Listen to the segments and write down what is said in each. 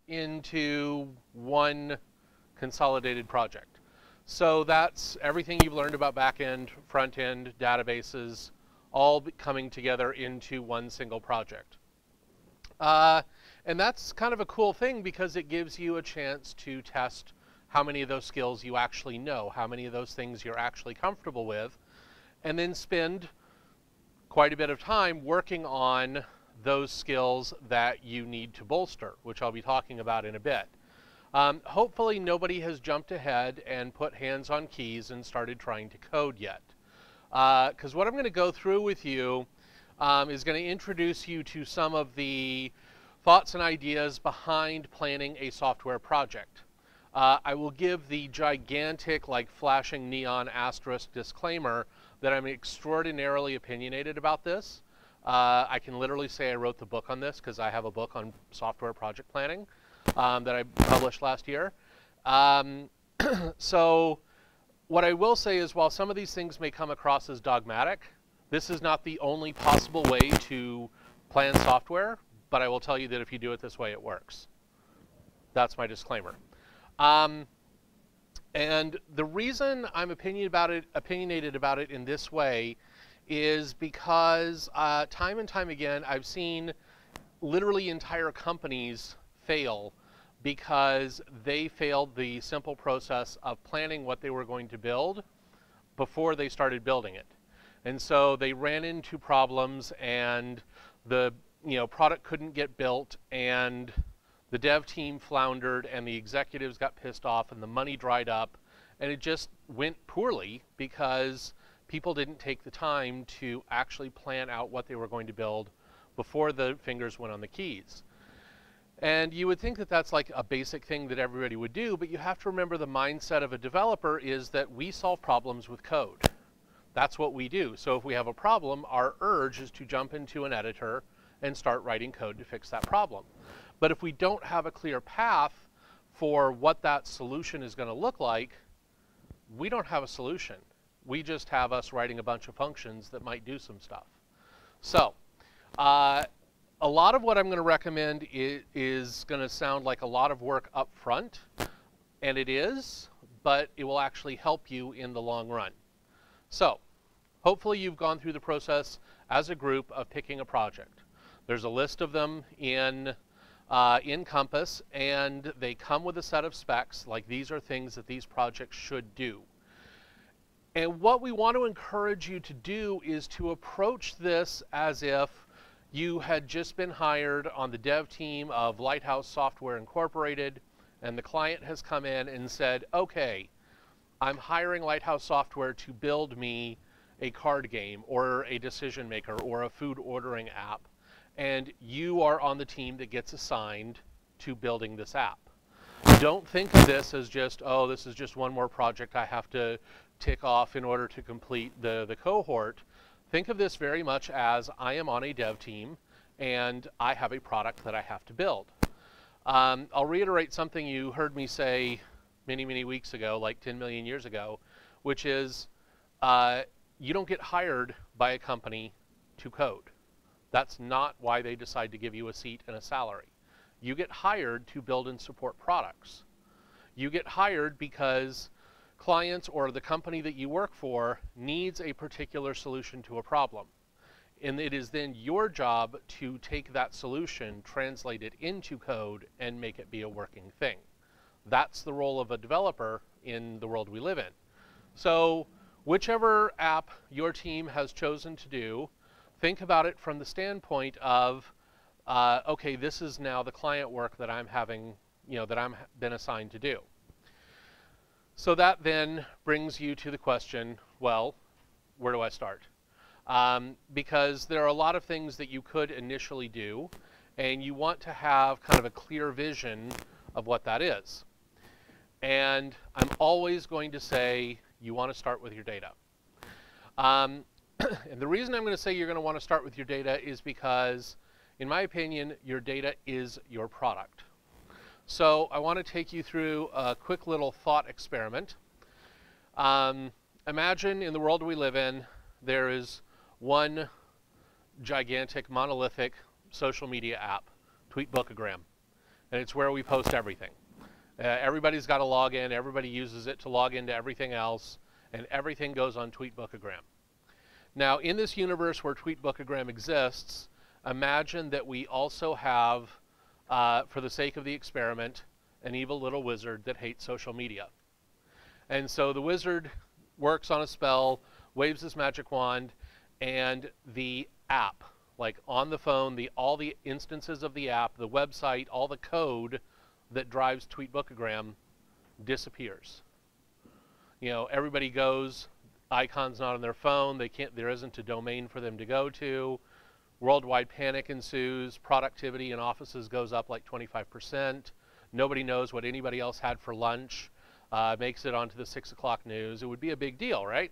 into one consolidated project. So that's everything you've learned about back-end, front-end, databases, all coming together into one single project. And that's kind of a cool thing because it gives you a chance to test how many of those skills you actually know, how many of those things you're actually comfortable with, and then spend quite a bit of time working on those skills that you need to bolster, which I'll be talking about in a bit. Hopefully nobody has jumped ahead and put hands on keys and started trying to code yet. Because what I'm going to go through with you is going to introduce you to some of the thoughts and ideas behind planning a software project. I will give the gigantic, like flashing neon asterisk disclaimer that I'm extraordinarily opinionated about this. I can literally say I wrote the book on this because I have a book on software project planning that I published last year. So what I will say is while some of these things may come across as dogmatic, this is not the only possible way to plan software, but I will tell you that if you do it this way, it works. That's my disclaimer. And the reason I'm opinionated about it in this way is because time and time again, I've seen literally entire companies fail because they failed the simple process of planning what they were going to build before they started building it. And so they ran into problems and the product couldn't get built and the dev team floundered and the executives got pissed off and the money dried up and it just went poorly because people didn't take the time to actually plan out what they were going to build before the fingers went on the keys. And you would think that that's like a basic thing that everybody would do, but you have to remember the mindset of a developer is that we solve problems with code. That's what we do. So if we have a problem, our urge is to jump into an editor and start writing code to fix that problem. But if we don't have a clear path for what that solution is going to look like, we don't have a solution. We just have us writing a bunch of functions that might do some stuff. So a lot of what I'm going to recommend is going to sound like a lot of work up front, and it is, but it will actually help you in the long run. So hopefully you've gone through the process as a group of picking a project. There's a list of them in Compass, and they come with a set of specs, like these are things that these projects should do. And what we want to encourage you to do is to approach this as if you had just been hired on the dev team of Lighthouse Software Incorporated, and the client has come in and said, okay, I'm hiring Lighthouse Software to build me a card game or a decision maker or a food ordering app, and you are on the team that gets assigned to building this app. Don't think of this as just, oh, this is just one more project I have to tick off in order to complete the cohort. Think of this very much as I am on a dev team and I have a product that I have to build. I'll reiterate something you heard me say many weeks ago, like 10 million years ago, which is you don't get hired by a company to code. That's not why they decide to give you a seat and a salary. You get hired to build and support products. You get hired because clients or the company that you work for needs a particular solution to a problem. And it is then your job to take that solution, translate it into code, and make it be a working thing. That's the role of a developer in the world we live in. So whichever app your team has chosen to do, think about it from the standpoint of, okay, this is now the client work that I'm having, that I'm been assigned to do. So that then brings you to the question, well, where do I start? Because there are a lot of things that you could initially do, and you want to have kind of a clear vision of what that is. And I'm always going to say you want to start with your data. And the reason I'm going to say you're going to want to start with your data is because, in my opinion, your data is your product. So I want to take you through a quick little thought experiment. Imagine in the world we live in, there is one gigantic monolithic social media app, Tweetbookagram. and it's where we post everything. Everybody's got to log in. Everybody uses it to log into everything else, and everything goes on Tweetbookagram. Now, in this universe where Tweetbookagram exists, imagine that we also have, for the sake of the experiment, an evil little wizard that hates social media. And so the wizard works on a spell, waves his magic wand, and the app, like on the phone, all the instances of the app, the website, all the code that drives Tweetbookagram disappears. You know, everybody goes, icons not on their phone, there isn't a domain for them to go to. Worldwide panic ensues, productivity in offices goes up like 25%. Nobody knows what anybody else had for lunch, makes it onto the 6 o'clock news. It would be a big deal, right?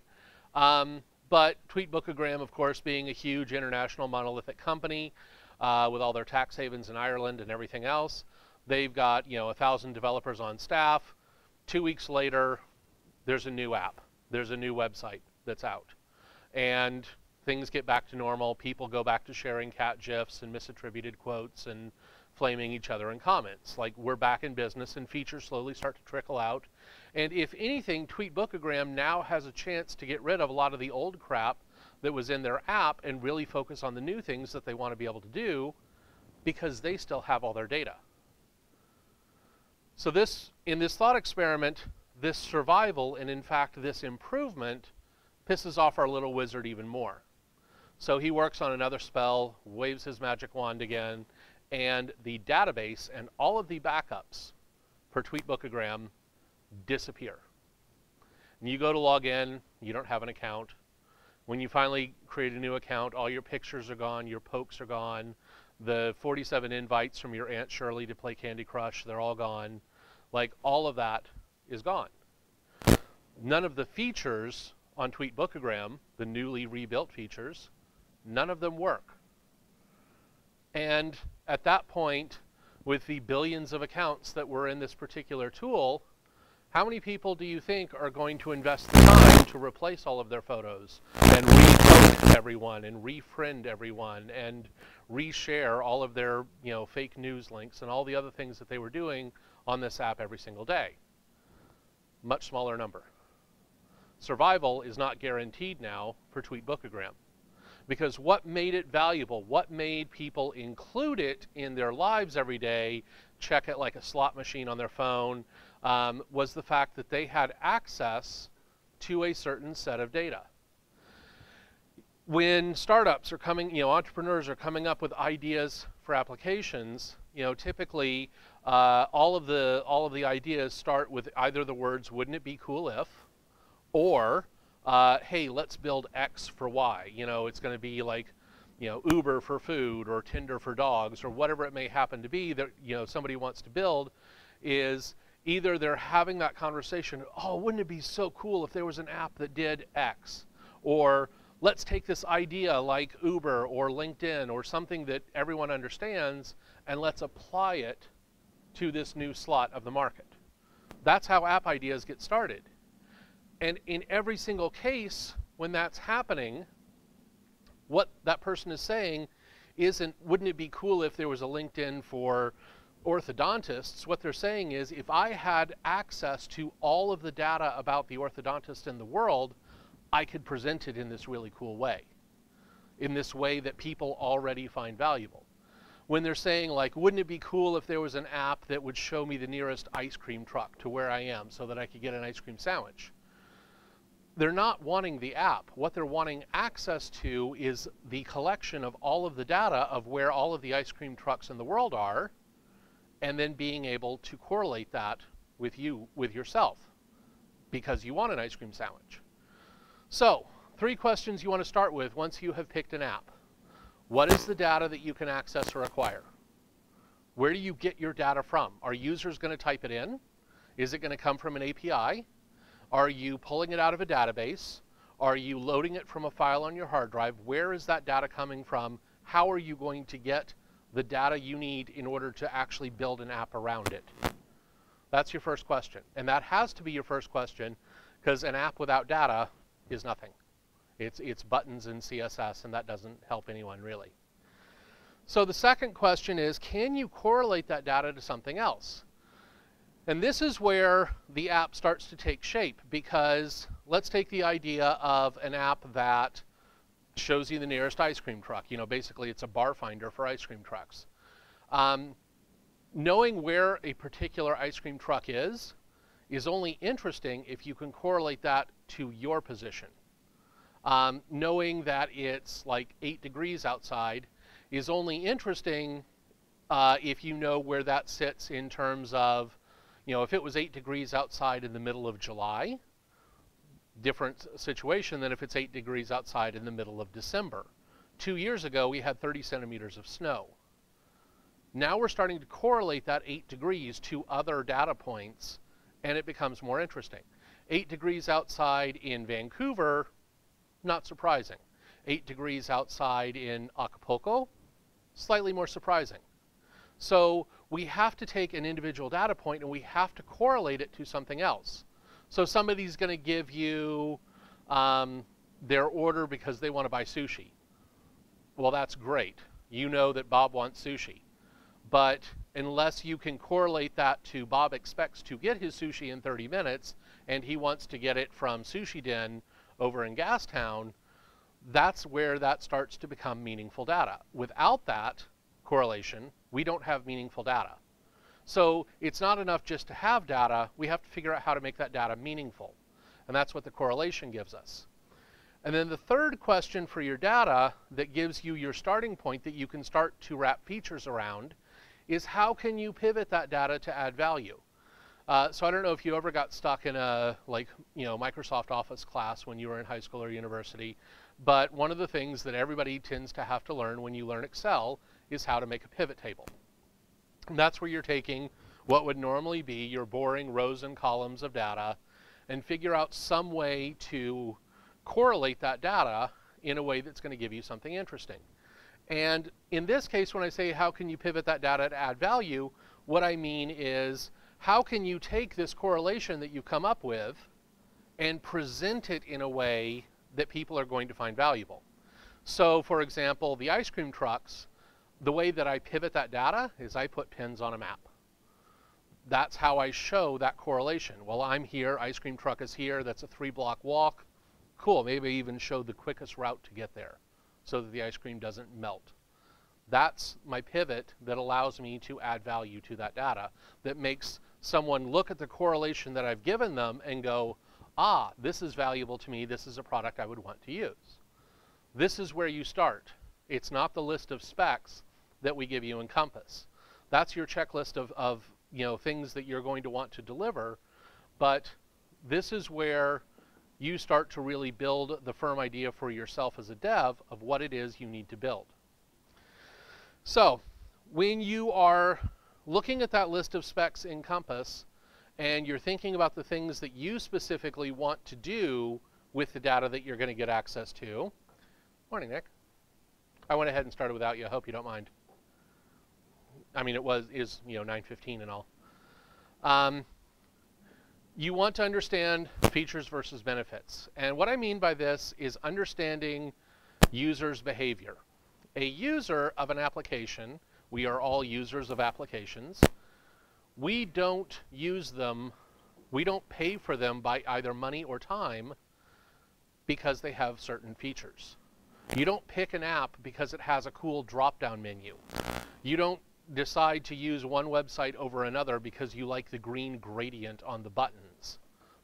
But Tweetbookagram, of course, being a huge international monolithic company with all their tax havens in Ireland and everything else, they've got 1,000 developers on staff. 2 weeks later, there's a new app. There's a new website that's out. And things get back to normal. People go back to sharing cat gifs and misattributed quotes and flaming each other in comments. Like, we're back in business, and features slowly start to trickle out. And if anything, Tweetbookagram now has a chance to get rid of a lot of the old crap that was in their app and really focus on the new things that they want to be able to do, because they still have all their data. So in this thought experiment, this survival, and in fact this improvement, pisses off our little wizard even more. So he works on another spell, waves his magic wand again, and the database and all of the backups for Tweetbookagram disappear. And you go to log in, you don't have an account. When you finally create a new account, all your pictures are gone, your pokes are gone, the 47 invites from your Aunt Shirley to play Candy Crush, they're all gone. Like, all of that is gone. None of the features on Tweetbookagram, the newly rebuilt features, none of them work. And at that point, with the billions of accounts that were in this particular tool, how many people do you think are going to invest the time to replace all of their photos and repost everyone and refriend everyone and reshare all of their fake news links and all the other things that they were doing on this app every single day? Much smaller number. Survival is not guaranteed now for Tweetbookagram, because what made it valuable, what made people include it in their lives every day, check it like a slot machine on their phone, was the fact that they had access to a certain set of data. When startups are coming, entrepreneurs are coming up with ideas for applications, typically all of the ideas start with either the words, wouldn't it be cool if, or hey, let's build X for Y. It's going to be like, Uber for food or Tinder for dogs or whatever it may happen to be that, somebody wants to build. Is either they're having that conversation, oh, wouldn't it be so cool if there was an app that did X? Or let's take this idea like Uber or LinkedIn or something that everyone understands and let's apply it to this new slot of the market. That's how app ideas get started. And in every single case, when that's happening, what that person is saying isn't, wouldn't it be cool if there was a LinkedIn for orthodontists? What they're saying is, if I had access to all of the data about the orthodontist in the world, I could present it in this really cool way, in this way that people already find valuable. When they're saying, like, wouldn't it be cool if there was an app that would show me the nearest ice cream truck to where I am so that I could get an ice cream sandwich? They're not wanting the app. What they're wanting access to is the collection of all of the data of where all of the ice cream trucks in the world are, and then being able to correlate that with you, with yourself, because you want an ice cream sandwich. So, 3 questions you want to start with once you have picked an app. What is the data that you can access or acquire? Where do you get your data from? Are users going to type it in? Is it going to come from an API? Are you pulling it out of a database? Are you loading it from a file on your hard drive? Where is that data coming from? How are you going to get the data you need in order to actually build an app around it? That's your first question. And that has to be your first question, because an app without data is nothing. It's buttons and CSS, and that doesn't help anyone really. So the second question is, can you correlate that data to something else? And this is where the app starts to take shape, because let's take the idea of an app that shows you the nearest ice cream truck. You know, basically it's a bar finder for ice cream trucks. Knowing where a particular ice cream truck is only interesting if you can correlate that to your position. Knowing that it's like 8 degrees outside is only interesting if you know where that sits in terms of, you know, if it was 8 degrees outside in the middle of July, different situation than if it's 8 degrees outside in the middle of December. 2 years ago, we had 30 centimeters of snow. Now we're starting to correlate that 8 degrees to other data points, and it becomes more interesting. 8 degrees outside in Vancouver, not surprising. 8 degrees outside in Acapulco, slightly more surprising. So we have to take an individual data point and we have to correlate it to something else. So somebody's going to give you their order because they want to buy sushi. Well, that's great. You know that Bob wants sushi. But unless you can correlate that to Bob expects to get his sushi in 30 minutes and he wants to get it from Sushi Den over in Gastown, that's where that starts to become meaningful data. Without that correlation, we don't have meaningful data. So it's not enough just to have data, we have to figure out how to make that data meaningful. And that's what the correlation gives us. And then the third question for your data that gives you your starting point that you can start to wrap features around is, how can you pivot that data to add value? So I don't know if you ever got stuck in a Microsoft Office class when you were in high school or university, but one of the things that everybody tends to have to learn when you learn Excel is how to make a pivot table. And that's where you're taking what would normally be your boring rows and columns of data and figure out some way to correlate that data in a way that's going to give you something interesting. And in this case, when I say how can you pivot that data to add value, what I mean is, how can you take this correlation that you've come up with and present it in a way that people are going to find valuable? So for example, the ice cream trucks, the way that I pivot that data is I put pins on a map. That's how I show that correlation. Well, I'm here, ice cream truck is here, that's a 3-block walk. Cool, maybe I even show the quickest route to get there so that the ice cream doesn't melt. That's my pivot that allows me to add value to that data, that makes someone look at the correlation that I've given them and go, ah, this is valuable to me, this is a product I would want to use. This is where you start. It's not the list of specs that we give you in Compass. That's your checklist of things that you're going to want to deliver, but this is where you start to really build the firm idea for yourself as a dev of what it is you need to build. So when you are looking at that list of specs in Compass and you're thinking about the things that you specifically want to do with the data that you're going to get access to. Morning, Nick. I went ahead and started without you. I hope you don't mind. I mean, is 9:15 and all. You want to understand features versus benefits. And what I mean by this is understanding users' behavior. A user of an application, we are all users of applications, we don't use them, we don't pay for them by either money or time because they have certain features. You don't pick an app because it has a cool drop-down menu. You don't decide to use one website over another because you like the green gradient on the buttons.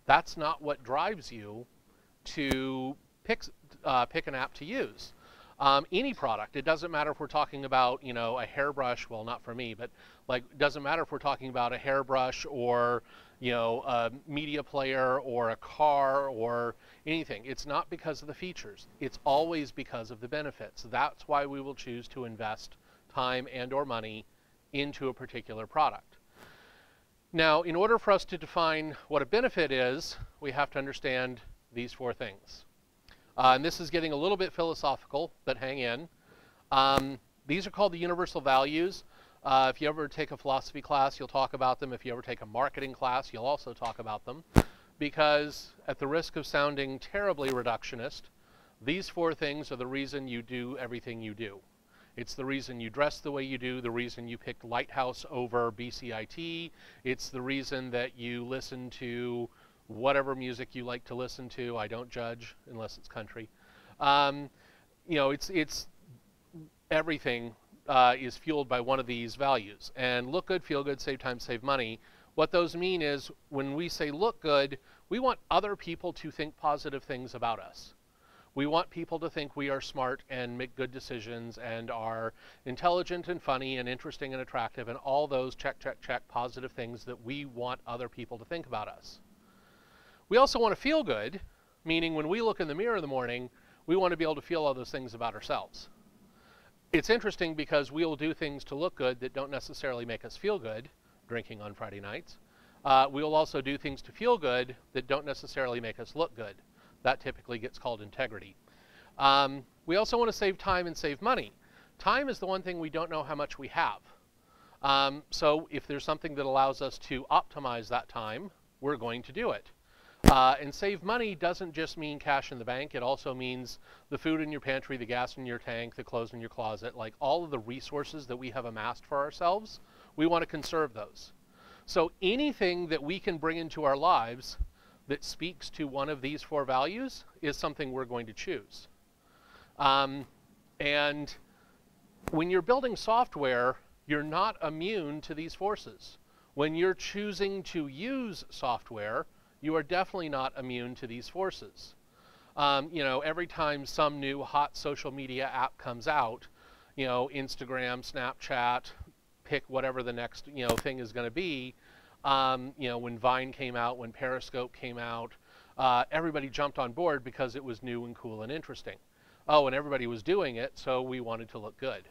That's not what drives you to pick an app to use. Any product, it doesn't matter if we're talking about, a hairbrush, well, not for me, but like, it doesn't matter if we're talking about a hairbrush or, a media player or a car or anything. It's not because of the features. It's always because of the benefits. That's why we will choose to invest time and or money into a particular product. Now, in order for us to define what a benefit is, we have to understand these 4 things. And this is getting a little bit philosophical, but hang in. These are called the universal values. If you ever take a philosophy class, you'll talk about them. If you ever take a marketing class, you'll also talk about them. Because at the risk of sounding terribly reductionist, these 4 things are the reason you do everything you do. It's the reason you dress the way you do, the reason you picked Lighthouse over BCIT. It's the reason that you listen to whatever music you like to listen to. I don't judge unless it's country. You know, it's everything is fueled by one of these values. And look good, feel good, save time, save money. What those mean is when we say look good, we want other people to think positive things about us. We want people to think we are smart and make good decisions and are intelligent and funny and interesting and attractive and all those check, check, check positive things that we want other people to think about us. We also want to feel good, meaning when we look in the mirror in the morning, we want to be able to feel all those things about ourselves. It's interesting because we'll do things to look good that don't necessarily make us feel good, drinking on Friday nights. We will also do things to feel good that don't necessarily make us look good. That typically gets called integrity. We also want to save time and save money. Time is the one thing we don't know how much we have. So if there's something that allows us to optimize that time, we're going to do it. And save money doesn't just mean cash in the bank. It also means the food in your pantry, the gas in your tank, the clothes in your closet, like all of the resources that we have amassed for ourselves, we want to conserve those. So anything that we can bring into our lives that speaks to one of these four values is something we're going to choose. And when you're building software, you're not immune to these forces. When you're choosing to use software, you are definitely not immune to these forces. You know, every time some new hot social media app comes out, you know, Instagram, Snapchat, pick whatever the next, you know, thing is going to be. You know, when Vine came out, when Periscope came out, everybody jumped on board because it was new and cool and interesting. Oh, and everybody was doing it, so we wanted to look good.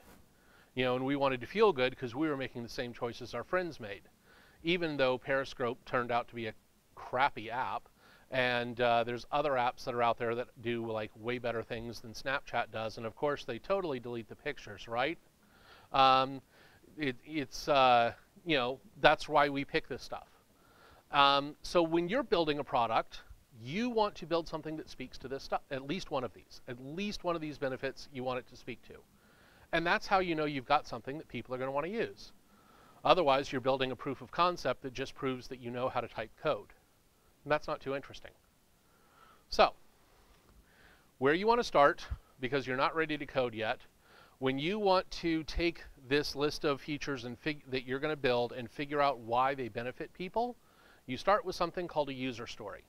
You know, and we wanted to feel good because we were making the same choices our friends made. Even though Periscope turned out to be a crappy app, and there's other apps that are out there that do like way better things than Snapchat does, and of course they totally delete the pictures, right? It's you know, that's why we pick this stuff. So when you're building a product, you want to build something that speaks to this stuff, at least one of these benefits you want it to speak to. And that's how you know you've got something that people are going to want to use. Otherwise, you're building a proof of concept that just proves that you know how to type code. And that's not too interesting. So, where you want to start, because you're not ready to code yet, when you want to take this list of features and that you're going to build and figure out why they benefit people, you start with something called a user story.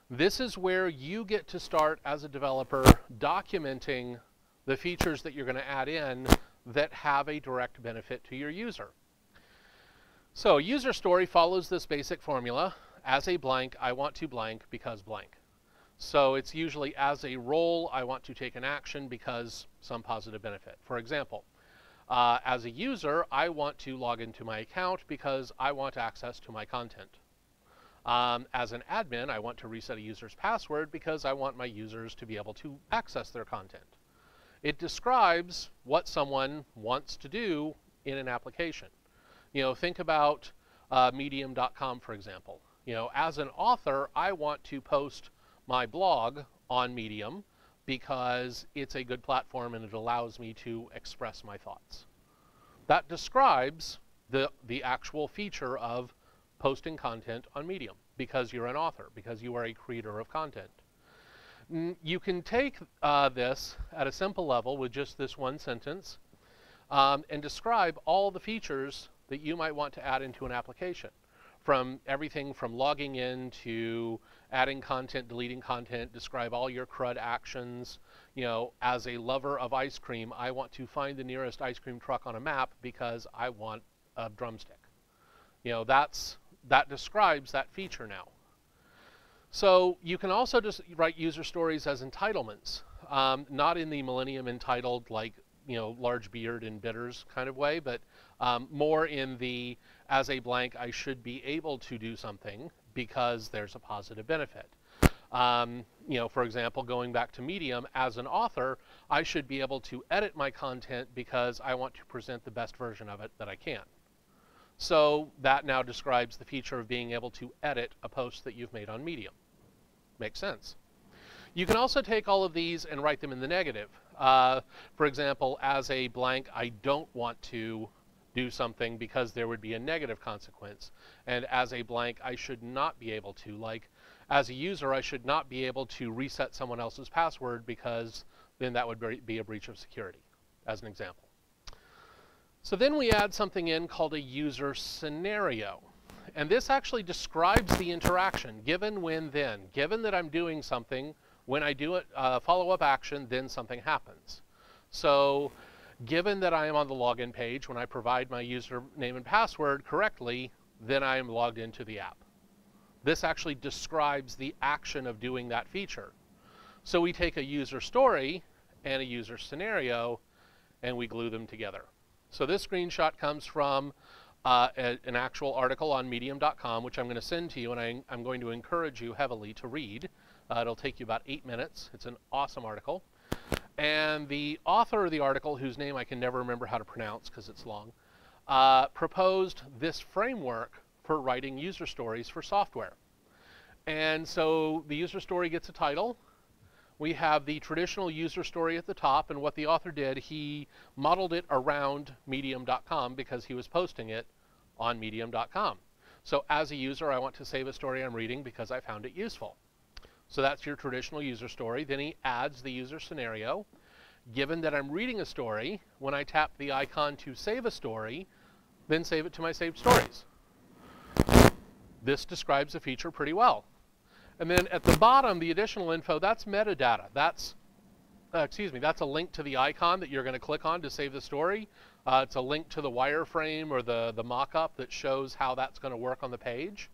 This is where you get to start as a developer documenting the features that you're going to add in that have a direct benefit to your user. So, user story follows this basic formula. As a blank, I want to blank because blank. So it's usually as a role, I want to take an action because some positive benefit. For example, as a user, I want to log into my account because I want access to my content. As an admin, I want to reset a user's password because I want my users to be able to access their content. It describes what someone wants to do in an application. You know, think about medium.com, for example. You know, as an author, I want to post my blog on Medium because it's a good platform and it allows me to express my thoughts. That describes the actual feature of posting content on Medium because you're an author, because you are a creator of content. You can take this at a simple level with just this one sentence and describe all the features that you might want to add into an application. From everything from logging in to adding content, deleting content, describe all your CRUD actions. You know, as a lover of ice cream, I want to find the nearest ice cream truck on a map because I want a drumstick. You know, that describes that feature now. So you can also just write user stories as entitlements, not in the Millennium entitled like, you know, large beard and bitters kind of way, but more in the as a blank, I should be able to do something because there's a positive benefit. You know, for example, going back to Medium, as an author, I should be able to edit my content because I want to present the best version of it that I can. So that now describes the feature of being able to edit a post that you've made on Medium. Makes sense. You can also take all of these and write them in the negative. For example, as a blank, I don't want to do something because there would be a negative consequence. And as a blank, I should not be able to. Like, as a user, I should not be able to reset someone else's password because then that would be a breach of security, as an example. So then we add something in called a user scenario. And this actually describes the interaction, given, when, then. Given that I'm doing something, when I do a follow-up action, then something happens. So given that I am on the login page, when I provide my username and password correctly, then I am logged into the app. This actually describes the action of doing that feature. So we take a user story and a user scenario, and we glue them together. So this screenshot comes from an actual article on medium.com, which I'm going to send to you, and I'm going to encourage you heavily to read. It'll take you about 8 minutes. It's an awesome article. And the author of the article, whose name I can never remember how to pronounce because it's long, proposed this framework for writing user stories for software. And so the user story gets a title. We have the traditional user story at the top, and what the author did, he modeled it around medium.com because he was posting it on medium.com. So as a user, I want to save a story I'm reading because I found it useful. So that's your traditional user story. Then he adds the user scenario. Given that I'm reading a story, when I tap the icon to save a story, then save it to my saved stories. This describes the feature pretty well. And then at the bottom, the additional info, that's metadata. That's a link to the icon that you're going to click on to save the story. It's a link to the wireframe or the mock-up that shows how that's going to work on the page.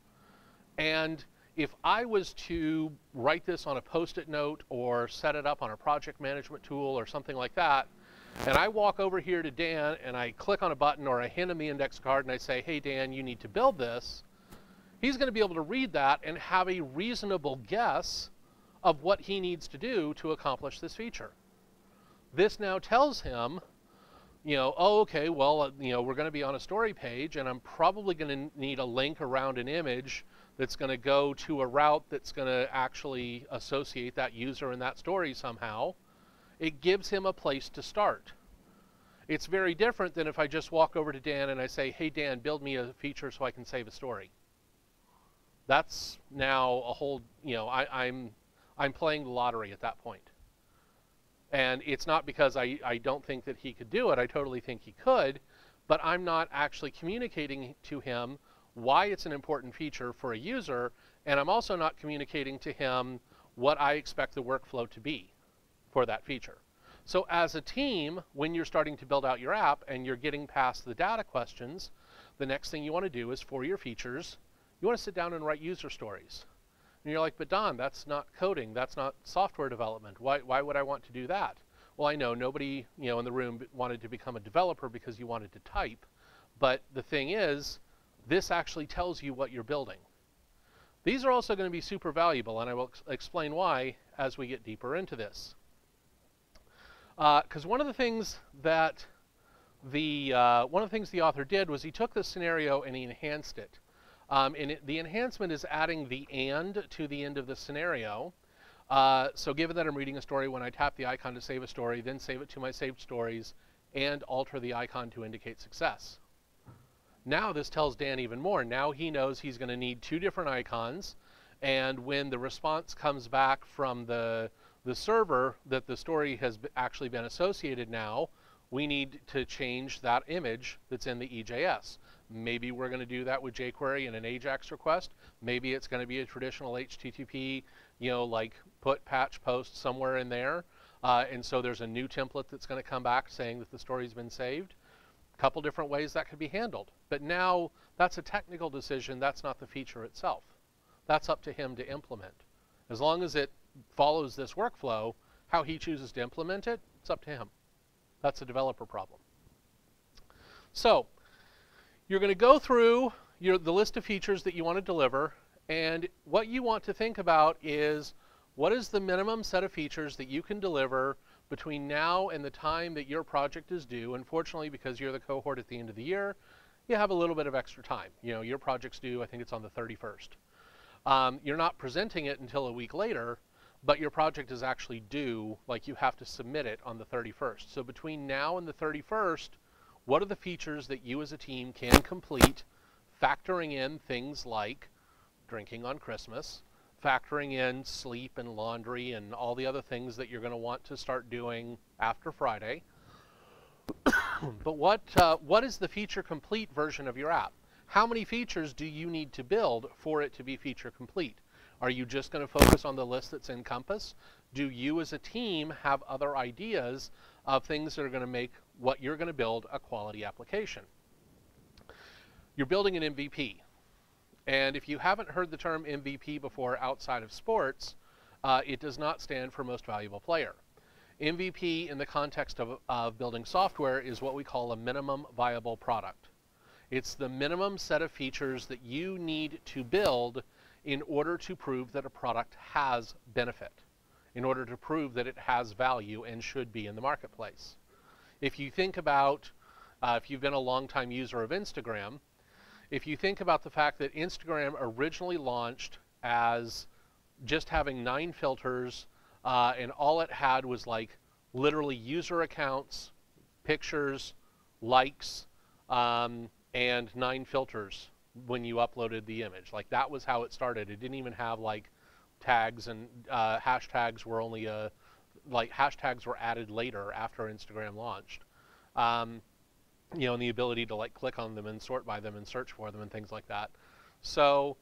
And if I was to write this on a Post-it note or set it up on a project management tool or something like that, and I walk over here to Dan and I click on a button or I hand him the index card and I say, hey Dan, you need to build this, he's going to be able to read that and have a reasonable guess of what he needs to do to accomplish this feature. This now tells him, oh, okay, well, we're going to be on a story page and I'm probably going to need a link around an image that's going to go to a route that's going to actually associate that user and that story somehow. It gives him a place to start. It's very different than if I just walk over to Dan and I say, hey Dan, build me a feature so I can save a story. That's now a whole, I'm playing the lottery at that point. And it's not because I don't think that he could do it. I totally think he could, but I'm not actually communicating to him why it's an important feature for a user, and I'm also not communicating to him what I expect the workflow to be for that feature. So as a team, when you're starting to build out your app and you're getting past the data questions, the next thing you want to do is for your features, you want to sit down and write user stories. And you're like, but Don, that's not coding, that's not software development. Why would I want to do that? Well, I know nobody in the room wanted to become a developer because you wanted to type, but the thing is, this actually tells you what you're building. These are also going to be super valuable, and I will explain why as we get deeper into this. Because one of the things that the author did was he took this scenario and he enhanced it. The enhancement is adding the and to the end of the scenario. So given that I'm reading a story, when I tap the icon to save a story, then save it to my saved stories, and alter the icon to indicate success. Now this tells Dan even more. Now he knows he's going to need 2 different icons, and when the response comes back from the server that the story has actually been associated now, we need to change that image that's in the EJS. Maybe we're going to do that with jQuery and an AJAX request. Maybe it's going to be a traditional HTTP, like put patch post somewhere in there. And so there's a new template that's going to come back saying that the story's been saved. A couple different ways that could be handled. But now that's a technical decision. That's not the feature itself. That's up to him to implement. As long as it follows this workflow, how he chooses to implement it, it's up to him. That's a developer problem. So you're going to go through the list of features that you want to deliver, and what you want to think about is what is the minimum set of features that you can deliver between now and the time that your project is due. Unfortunately, because you're the cohort at the end of the year, you have a little bit of extra time. Your project's due, I think it's on the 31st. You're not presenting it until a week later, but your project is actually due, like you have to submit it on the 31st. So between now and the 31st, what are the features that you as a team can complete, factoring in things like drinking on Christmas, factoring in sleep and laundry and all the other things that you're going to want to start doing after Friday. But what is the feature complete version of your app? How many features do you need to build for it to be feature complete? Are you just going to focus on the list that's in Compass? Do you as a team have other ideas of things that are going to make what you're going to build a quality application? You're building an MVP. And if you haven't heard the term MVP before outside of sports, it does not stand for most valuable player. MVP in the context of building software is what we call a minimum viable product. It's the minimum set of features that you need to build in order to prove that a product has benefit, in order to prove that it has value and should be in the marketplace. If you think about, if you've been a long-time user of Instagram, if you think about the fact that Instagram originally launched as just having 9 filters, and all it had was like literally user accounts, pictures, likes, and 9 filters when you uploaded the image. Like that was how it started. It didn't even have like tags, and hashtags were only like hashtags were added later after Instagram launched. You know, and the ability to like click on them and sort by them and search for them and things like that. So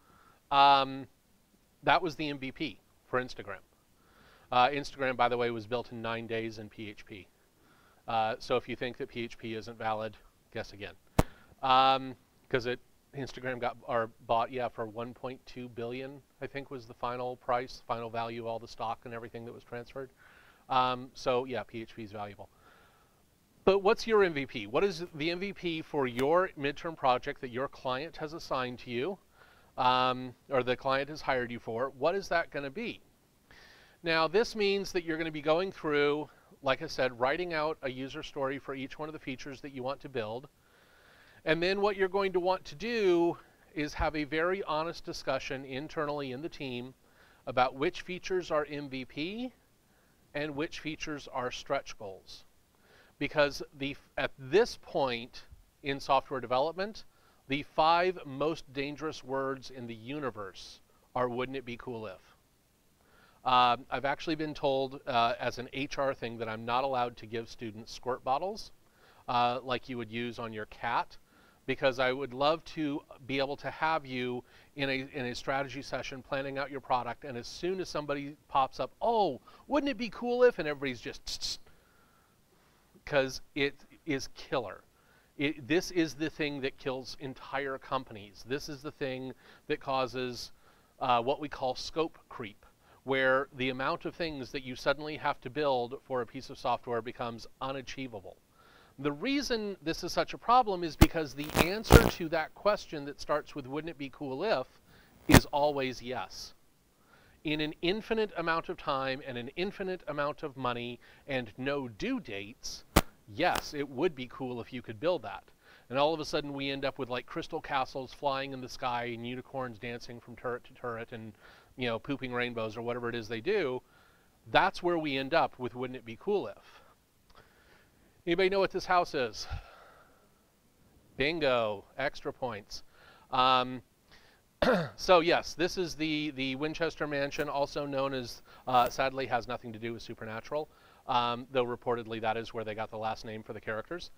that was the MVP for Instagram. Instagram, by the way, was built in 9 days in PHP. So if you think that PHP isn't valid, guess again. Because Instagram got bought, yeah, for 1.2 billion, I think was the final price, final value of all the stock and everything that was transferred. So yeah, PHP is valuable. But what's your MVP? What is the MVP for your midterm project that your client has assigned to you, or the client has hired you for? What is that going to be? Now, this means that you're going to be going through, like I said, writing out a user story for each one of the features that you want to build. And then what you're going to want to do is have a very honest discussion internally in the team about which features are MVP and which features are stretch goals. Because at this point in software development, the 5 most dangerous words in the universe are "wouldn't it be cool if?" I've actually been told as an HR thing that I'm not allowed to give students squirt bottles like you would use on your cat, because I would love to be able to have you in a strategy session planning out your product, and as soon as somebody pops up, "Oh, wouldn't it be cool if?" and everybody's just, because it is killer. This is the thing that kills entire companies. This is the thing that causes what we call scope creep, where the amount of things that you suddenly have to build for a piece of software becomes unachievable. The reason this is such a problem is because the answer to that question that starts with "wouldn't it be cool if?" is always yes. In an infinite amount of time and an infinite amount of money and no due dates, yes, it would be cool if you could build that. And all of a sudden we end up with like crystal castles flying in the sky and unicorns dancing from turret to turret and, you know, pooping rainbows or whatever it is they do. That's where we end up with "wouldn't it be cool if?" Anybody know what this house is? Bingo, extra points. So yes, this is the Winchester Mansion, also known as, sadly has nothing to do with Supernatural, though reportedly that is where they got the last name for the characters.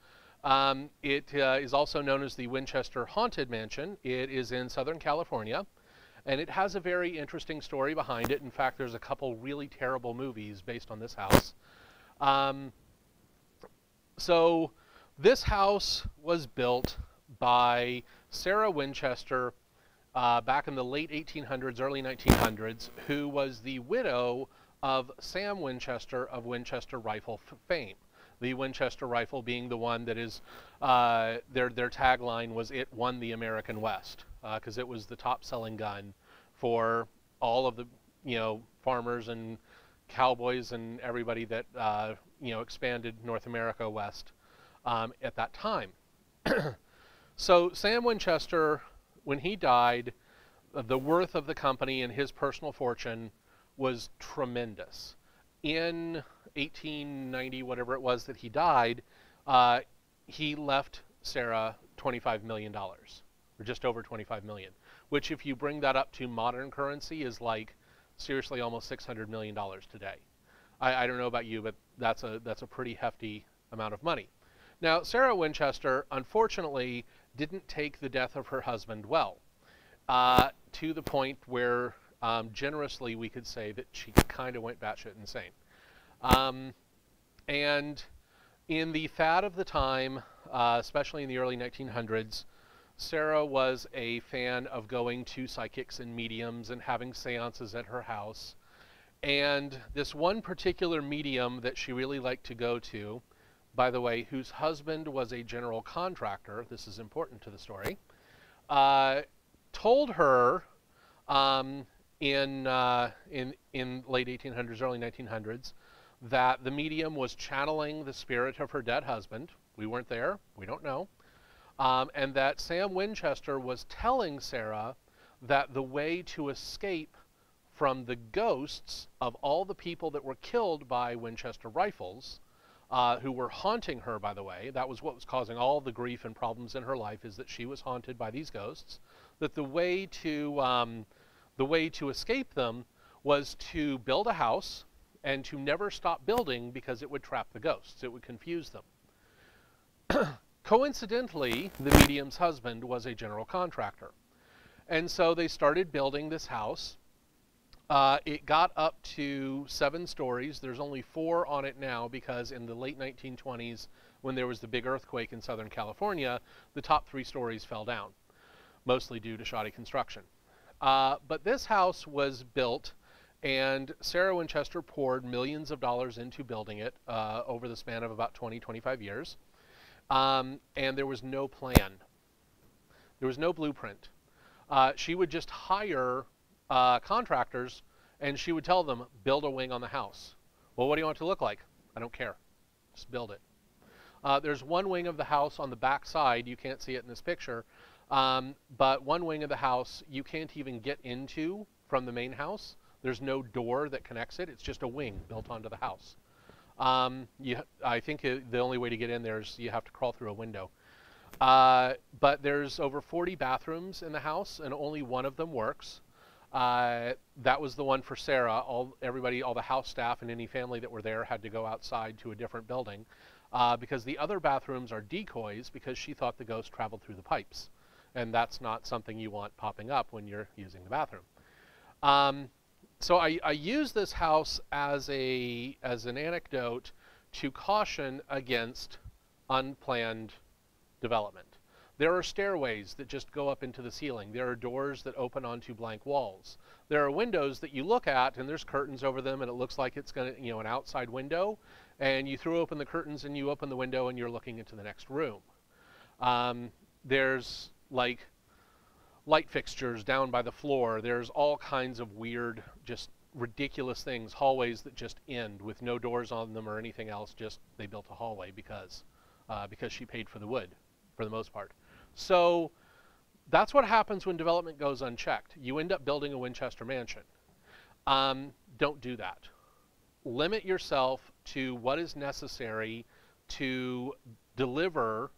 It is also known as the Winchester Haunted Mansion. It is in Southern California, and it has a very interesting story behind it. In fact, there's a couple really terrible movies based on this house. So this house was built by Sarah Winchester back in the late 1800s, early 1900s, who was the widow of Sam Winchester of Winchester rifle fame. The Winchester rifle being the one that is, their tagline was "It won the American West," because it was the top-selling gun for all of the, you know, farmers and cowboys and everybody that, you know, expanded North America west at that time. So Sam Winchester, when he died, the worth of the company and his personal fortune was tremendous. In 1890, whatever it was that he died, he left Sarah $25 million, or just over $25 million, which if you bring that up to modern currency is like seriously almost $600 million today. I don't know about you, but that's a pretty hefty amount of money. Now, Sarah Winchester, unfortunately, didn't take the death of her husband well, to the point where generously we could say that she kind of went batshit insane. And in the fad of the time, especially in the early 1900s, Sarah was a fan of going to psychics and mediums and having seances at her house. And this one particular medium that she really liked to go to, by the way, whose husband was a general contractor, this is important to the story, told her in late 1800s, early 1900s, that the medium was channeling the spirit of her dead husband. We weren't there, we don't know. And that Sam Winchester was telling Sarah that the way to escape from the ghosts of all the people that were killed by Winchester rifles, who were haunting her, by the way, that was what was causing all the grief and problems in her life, is that she was haunted by these ghosts, that the way to escape them was to build a house and to never stop building, because it would trap the ghosts, it would confuse them. Coincidentally, the medium's husband was a general contractor. And so they started building this house. It got up to 7 stories. There's only 4 on it now because in the late 1920s, when there was the big earthquake in Southern California, the top 3 stories fell down, mostly due to shoddy construction. But this house was built, and Sarah Winchester poured millions of dollars into building it over the span of about 20-25 years. And there was no plan. There was no blueprint. She would just hire contractors, and she would tell them, build a wing on the house. Well, what do you want it to look like? I don't care. Just build it. There's one wing of the house on the back side. You can't see it in this picture. But one wing of the house you can't even get into from the main house. There's no door that connects it. It's just a wing built onto the house. I think the only way to get in there is you have to crawl through a window. But there's over 40 bathrooms in the house, and only one of them works. That was the one for Sarah. All the house staff and any family that were there had to go outside to a different building, because the other bathrooms are decoys, because she thought the ghost traveled through the pipes. And that's not something you want popping up when you're using the bathroom. So I use this house as an anecdote to caution against unplanned development. There are stairways that just go up into the ceiling. There are doors that open onto blank walls. There are windows that you look at and there's curtains over them and it looks like it's going to, an outside window, and you throw open the curtains and you open the window and you're looking into the next room. There's like light fixtures down by the floor. There's all kinds of weird, just ridiculous things, hallways that just end with no doors on them or anything else, just they built a hallway because she paid for the wood for the most part. So that's what happens when development goes unchecked. You end up building a Winchester mansion. Don't do that. Limit yourself to what is necessary to deliver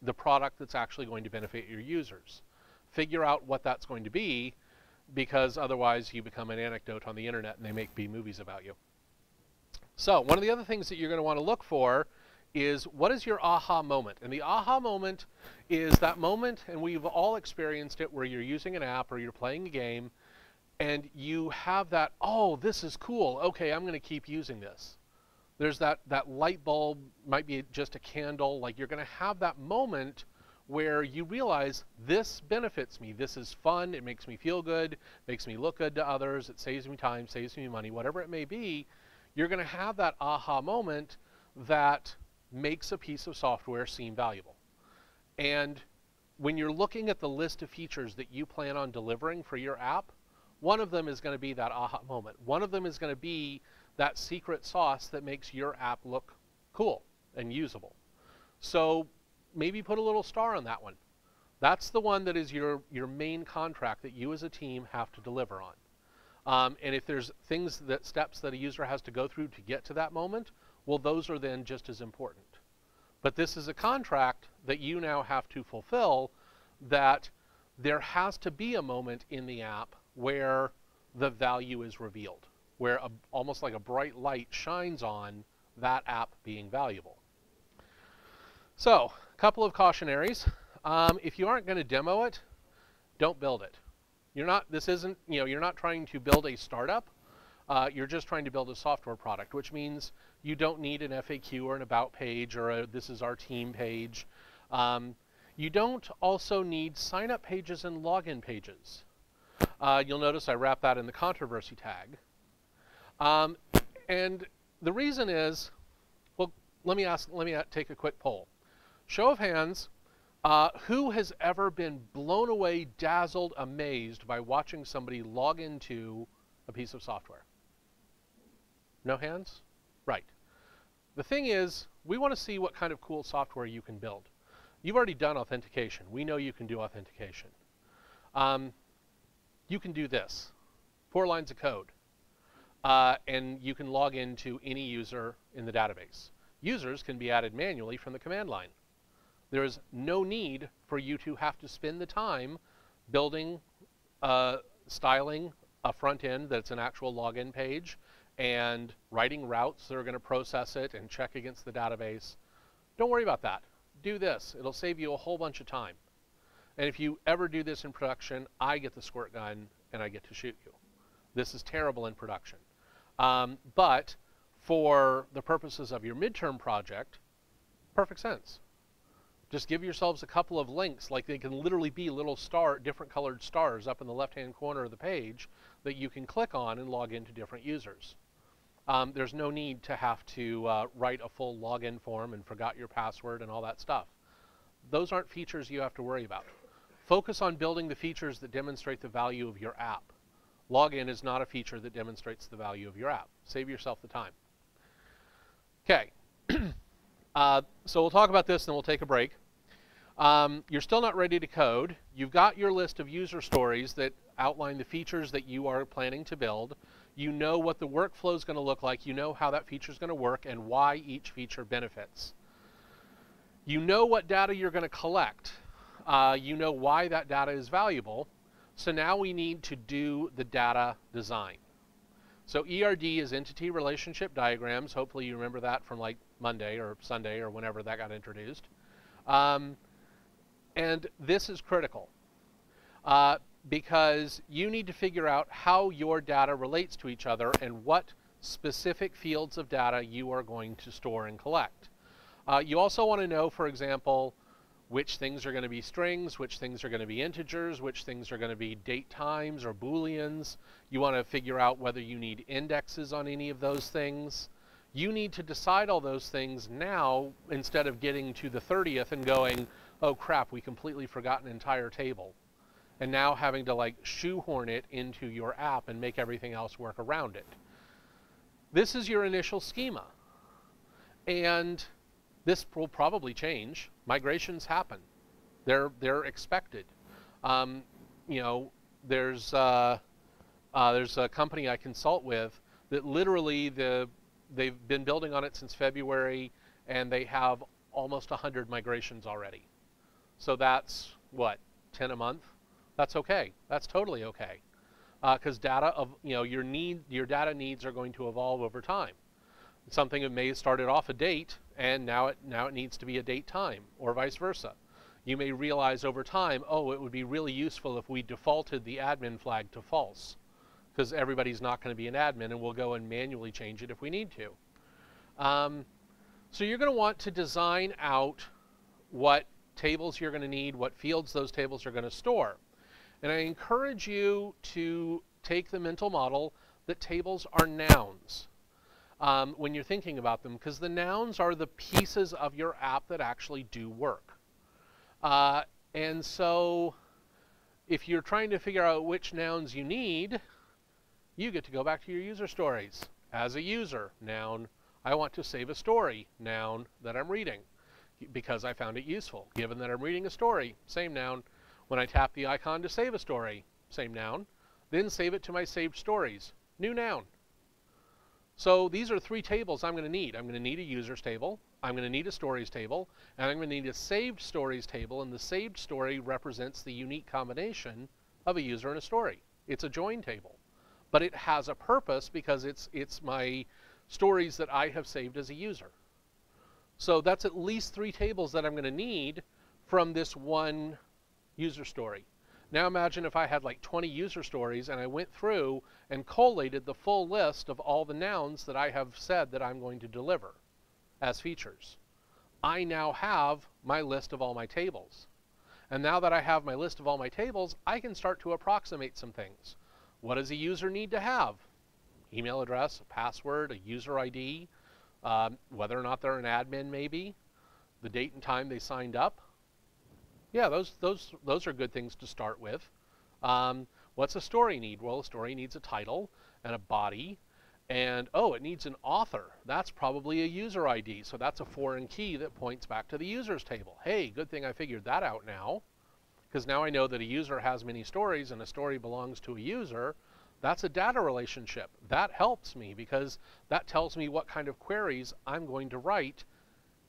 the product that's actually going to benefit your users. Figure out what that's going to be, because otherwise you become an anecdote on the internet and they make B movies about you. So one of the other things that you're going to want to look for is, what is your aha moment? And the aha moment is that moment, and we've all experienced it, where you're using an app or you're playing a game and you have that, oh, this is cool, okay, I'm going to keep using this. There's that light bulb, might be just a candle, like you're going to have that moment where you realize, this benefits me, this is fun, it makes me feel good, makes me look good to others, it saves me time, saves me money, whatever it may be. You're going to have that aha moment that makes a piece of software seem valuable. And when you're looking at the list of features that you plan on delivering for your app, one of them is going to be that aha moment. One of them is going to be that secret sauce that makes your app look cool and usable. So maybe put a little star on that one. That's the one that is your main contract that you as a team have to deliver And if there's steps that a user has to go through to get to that moment, well, those are then just as important. But this is a contract that you now have to fulfill, that there has to be a moment in the app where the value is revealed, where almost like a bright light shines on that app being valuable. So, a couple of cautionaries. If you aren't going to demo it, don't build it. This isn't, you're not trying to build a startup. You're just trying to build a software product, which means you don't need an FAQ or an about page or a this is our team page. You don't also need sign-up pages and login pages. You'll notice I wrap that in the controversy tag. And the reason is, well, let me take a quick poll. Show of hands, who has ever been blown away, dazzled, amazed by watching somebody log into a piece of software? No hands? Right. The thing is, we want to see what kind of cool software you can build. You've already done authentication. We know you can do authentication. You can do this. 4 lines of code. And you can log into any user in the database. Users can be added manually from the command line. There is no need for you to have to spend the time building, styling a front end that's an actual login page and writing routes that are going to process it and check against the database. Don't worry about that. Do this. It'll save you a whole bunch of time. And if you ever do this in production, I get the squirt gun and I get to shoot you. This is terrible in production. But for the purposes of your midterm project, perfect sense. Just give yourselves a couple of links, like they can literally be little different colored stars up in the left-hand corner of the page that you can click on and log into different users. There's no need to have to write a full login form and forgot your password and all that stuff. Those aren't features you have to worry about. Focus on building the features that demonstrate the value of your app. Login is not a feature that demonstrates the value of your app. Save yourself the time. Okay. So we'll talk about this and then we'll take a break. You're still not ready to code. You've got your list of user stories that outline the features that you are planning to build. You know what the workflow is going to look like. You know how that feature is going to work and why each feature benefits. You know what data you're going to collect. You know why that data is valuable. So now we need to do the data design. So ERD is entity relationship diagrams. Hopefully you remember that from like Monday or Sunday or whenever that got introduced. And this is critical because you need to figure out how your data relates to each other and what specific fields of data you are going to store and collect. You also want to know, for example, which things are going to be strings, which things are going to be integers, which things are going to be date times or booleans. You want to figure out whether you need indexes on any of those things. You need to decide all those things now instead of getting to the 30th and going, oh crap, we completely forgot an entire table. And now having to like shoehorn it into your app and make everything else work around it. This is your initial schema. And this will probably change. Migrations happen. They're expected. You know, there's a company I consult with that literally they've been building on it since February, and they have almost 100 migrations already. So that's what, 10 a month? That's okay. That's totally okay, because your data needs are going to evolve over time. Something that may have started off a date and now it needs to be a date time, or vice versa. You may realize over time, oh, it would be really useful if we defaulted the admin flag to false, because everybody's not going to be an admin and we'll go and manually change it if we need to. So you're going to want to design out what tables you're going to need, what fields those tables are going to store. And I encourage you to take the mental model that tables are nouns. When you're thinking about them, because the nouns are the pieces of your app that actually do work. And so if you're trying to figure out which nouns you need, you get to go back to your user stories. As a user, noun, I want to save a story, noun, that I'm reading because I found it useful. Given that I'm reading a story, same noun. When I tap the icon to save a story, same noun. then save it to my saved stories. New noun. So these are 3 tables I'm going to need. I'm going to need a users table, I'm going to need a stories table, and I'm going to need a saved stories table, and the saved story represents the unique combination of a user and a story. It's a join table, but it has a purpose because it's my stories that I have saved as a user. So that's at least 3 tables that I'm going to need from this one user story. Now imagine if I had like 20 user stories and I went through and collated the full list of all the nouns that I have said that I'm going to deliver as features. I now have my list of all my tables. And now that I have my list of all my tables, I can start to approximate some things. What does a user need to have? Email address, a password, a user ID, whether or not they're an admin maybe, the date and time they signed up. Yeah, those are good things to start with. What's a story need? Well, a story needs a title and a body, and oh, it needs an author. That's probably a user ID, so that's a foreign key that points back to the users table. Hey, good thing I figured that out now, because now I know that a user has many stories and a story belongs to a user. That's a data relationship. That helps me because that tells me what kind of queries I'm going to write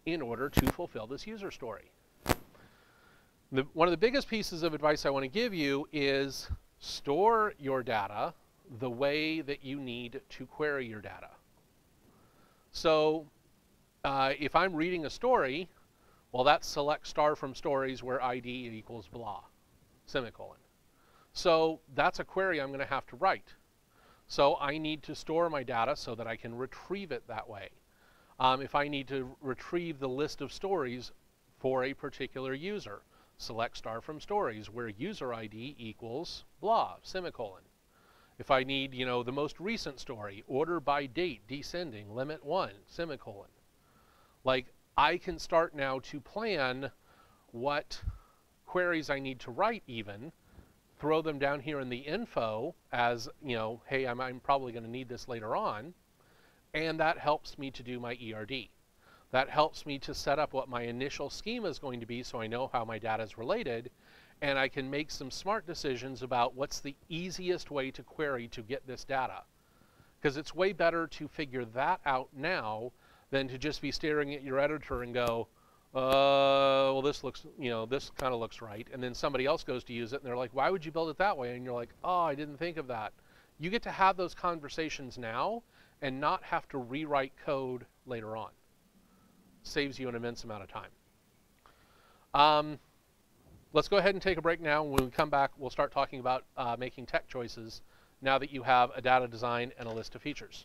in order to fulfill this user story. One of the biggest pieces of advice I want to give you is store your data the way that you need to query your data. So if I'm reading a story, well, that's select star from stories where ID equals blah, semicolon. So that's a query I'm going to have to write. So I need to store my data so that I can retrieve it that way. If I need to retrieve the list of stories for a particular user, select star from stories where user ID equals blah, semicolon. If I need, the most recent story, order by date, descending, limit 1, semicolon. Like, I can start now to plan what queries I need to write even, throw them down here in the info as, hey, I'm probably going to need this later on, and that helps me to do my ERD. That helps me to set up what my initial schema is going to be so I know how my data is related, and I can make some smart decisions about what's the easiest way to query to get this data. Because it's way better to figure that out now than to just be staring at your editor and go, well, this looks, this kind of looks right. And then somebody else goes to use it and they're like, why would you build it that way? And you're like, oh, I didn't think of that. You get to have those conversations now and not have to rewrite code later on. Saves you an immense amount of time. Let's go ahead and take a break now. When we come back, we'll start talking about making tech choices now that you have a data design and a list of features.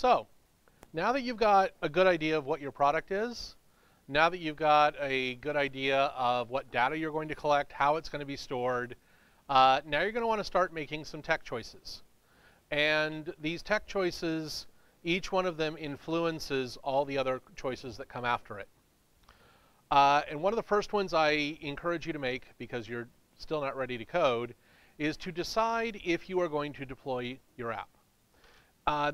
So now that you've got a good idea of what your product is, now that you've got a good idea of what data you're going to collect, how it's going to be stored, now you're going to want to start making some tech choices. And these tech choices, each one of them influences all the other choices that come after it. And one of the first ones I encourage you to make, because you're still not ready to code, is to decide if you are going to deploy your app.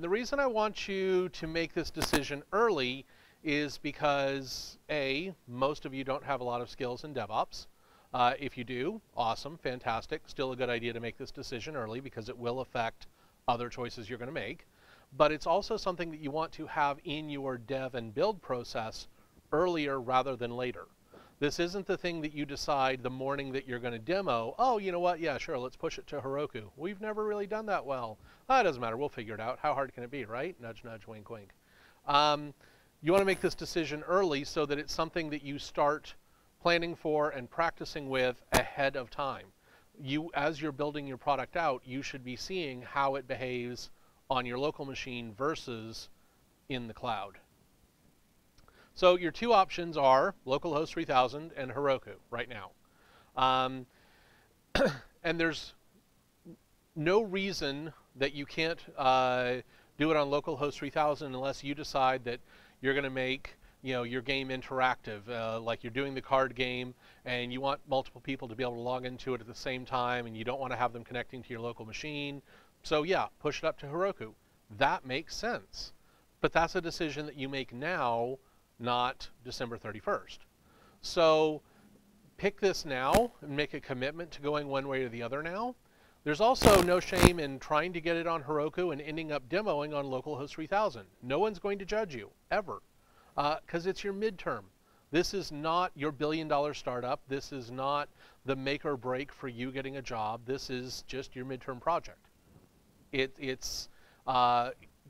The reason I want you to make this decision early is because, A, most of you don't have a lot of skills in DevOps. If you do, awesome, fantastic. Still a good idea to make this decision early because it will affect other choices you're going to make. But it's also something that you want to have in your dev and build process earlier rather than later. This isn't the thing that you decide the morning that you're going to demo. Oh, you know what? Yeah, sure, let's push it to Heroku. We've never really done that well. It doesn't matter. We'll figure it out. How hard can it be, right? Nudge, nudge, wink, wink. You want to make this decision early so that it's something that you start planning for and practicing with ahead of time. As you're building your product out, you should be seeing how it behaves on your local machine versus in the cloud. So your two options are localhost 3000 and Heroku right now. And there's no reason that you can't do it on localhost 3000 unless you decide that you're going to make your game interactive, like you're doing the card game and you want multiple people to be able to log into it at the same time and you don't want to have them connecting to your local machine. So yeah, push it up to Heroku. That makes sense. But that's a decision that you make now, not December 31st. So pick this now and make a commitment to going one way or the other now. There's also no shame in trying to get it on Heroku and ending up demoing on localhost 3000. No one's going to judge you, ever, because it's your midterm. This is not your billion-dollar startup. This is not the make or break for you getting a job. This is just your midterm project. It's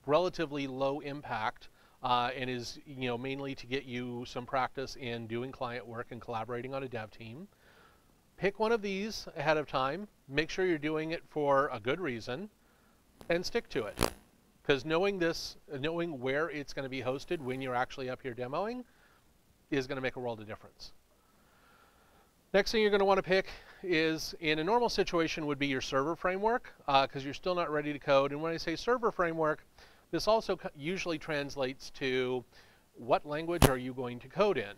relatively low impact and is mainly to get you some practice in doing client work and collaborating on a dev team. Pick one of these ahead of time. Make sure you're doing it for a good reason and stick to it. Because knowing where it's going to be hosted when you're actually up here demoing is going to make a world of difference. Next thing you're going to want to pick is, in a normal situation, would be your server framework, because you're still not ready to code. And when I say server framework, this also usually translates to what language are you going to code in.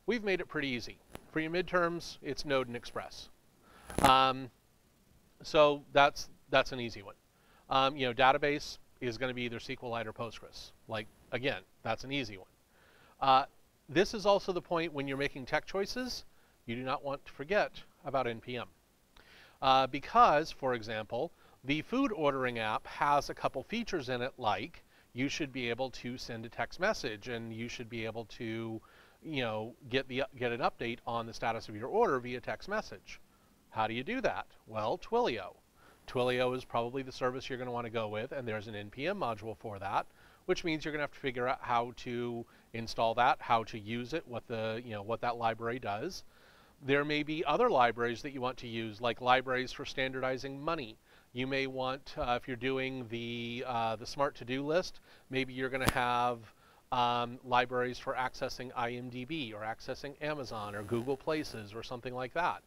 We've made it pretty easy. For your midterms, it's Node and Express. So that's an easy one. Database is going to be either SQLite or Postgres. Again, that's an easy one. This is also the point when you're making tech choices, you do not want to forget about NPM. Because, for example, the food ordering app has a couple features in it, like you should be able to send a text message and you should be able to get an update on the status of your order via text message. How do you do that? Well, Twilio. Twilio is probably the service you're going to want to go with, and there's an NPM module for that, which means you're going to have to figure out how to install that, how to use it, what that library does. There may be other libraries that you want to use, like libraries for standardizing money. You may want, if you're doing the smart to-do list, maybe you're going to have libraries for accessing IMDb or accessing Amazon or Google Places or something like that.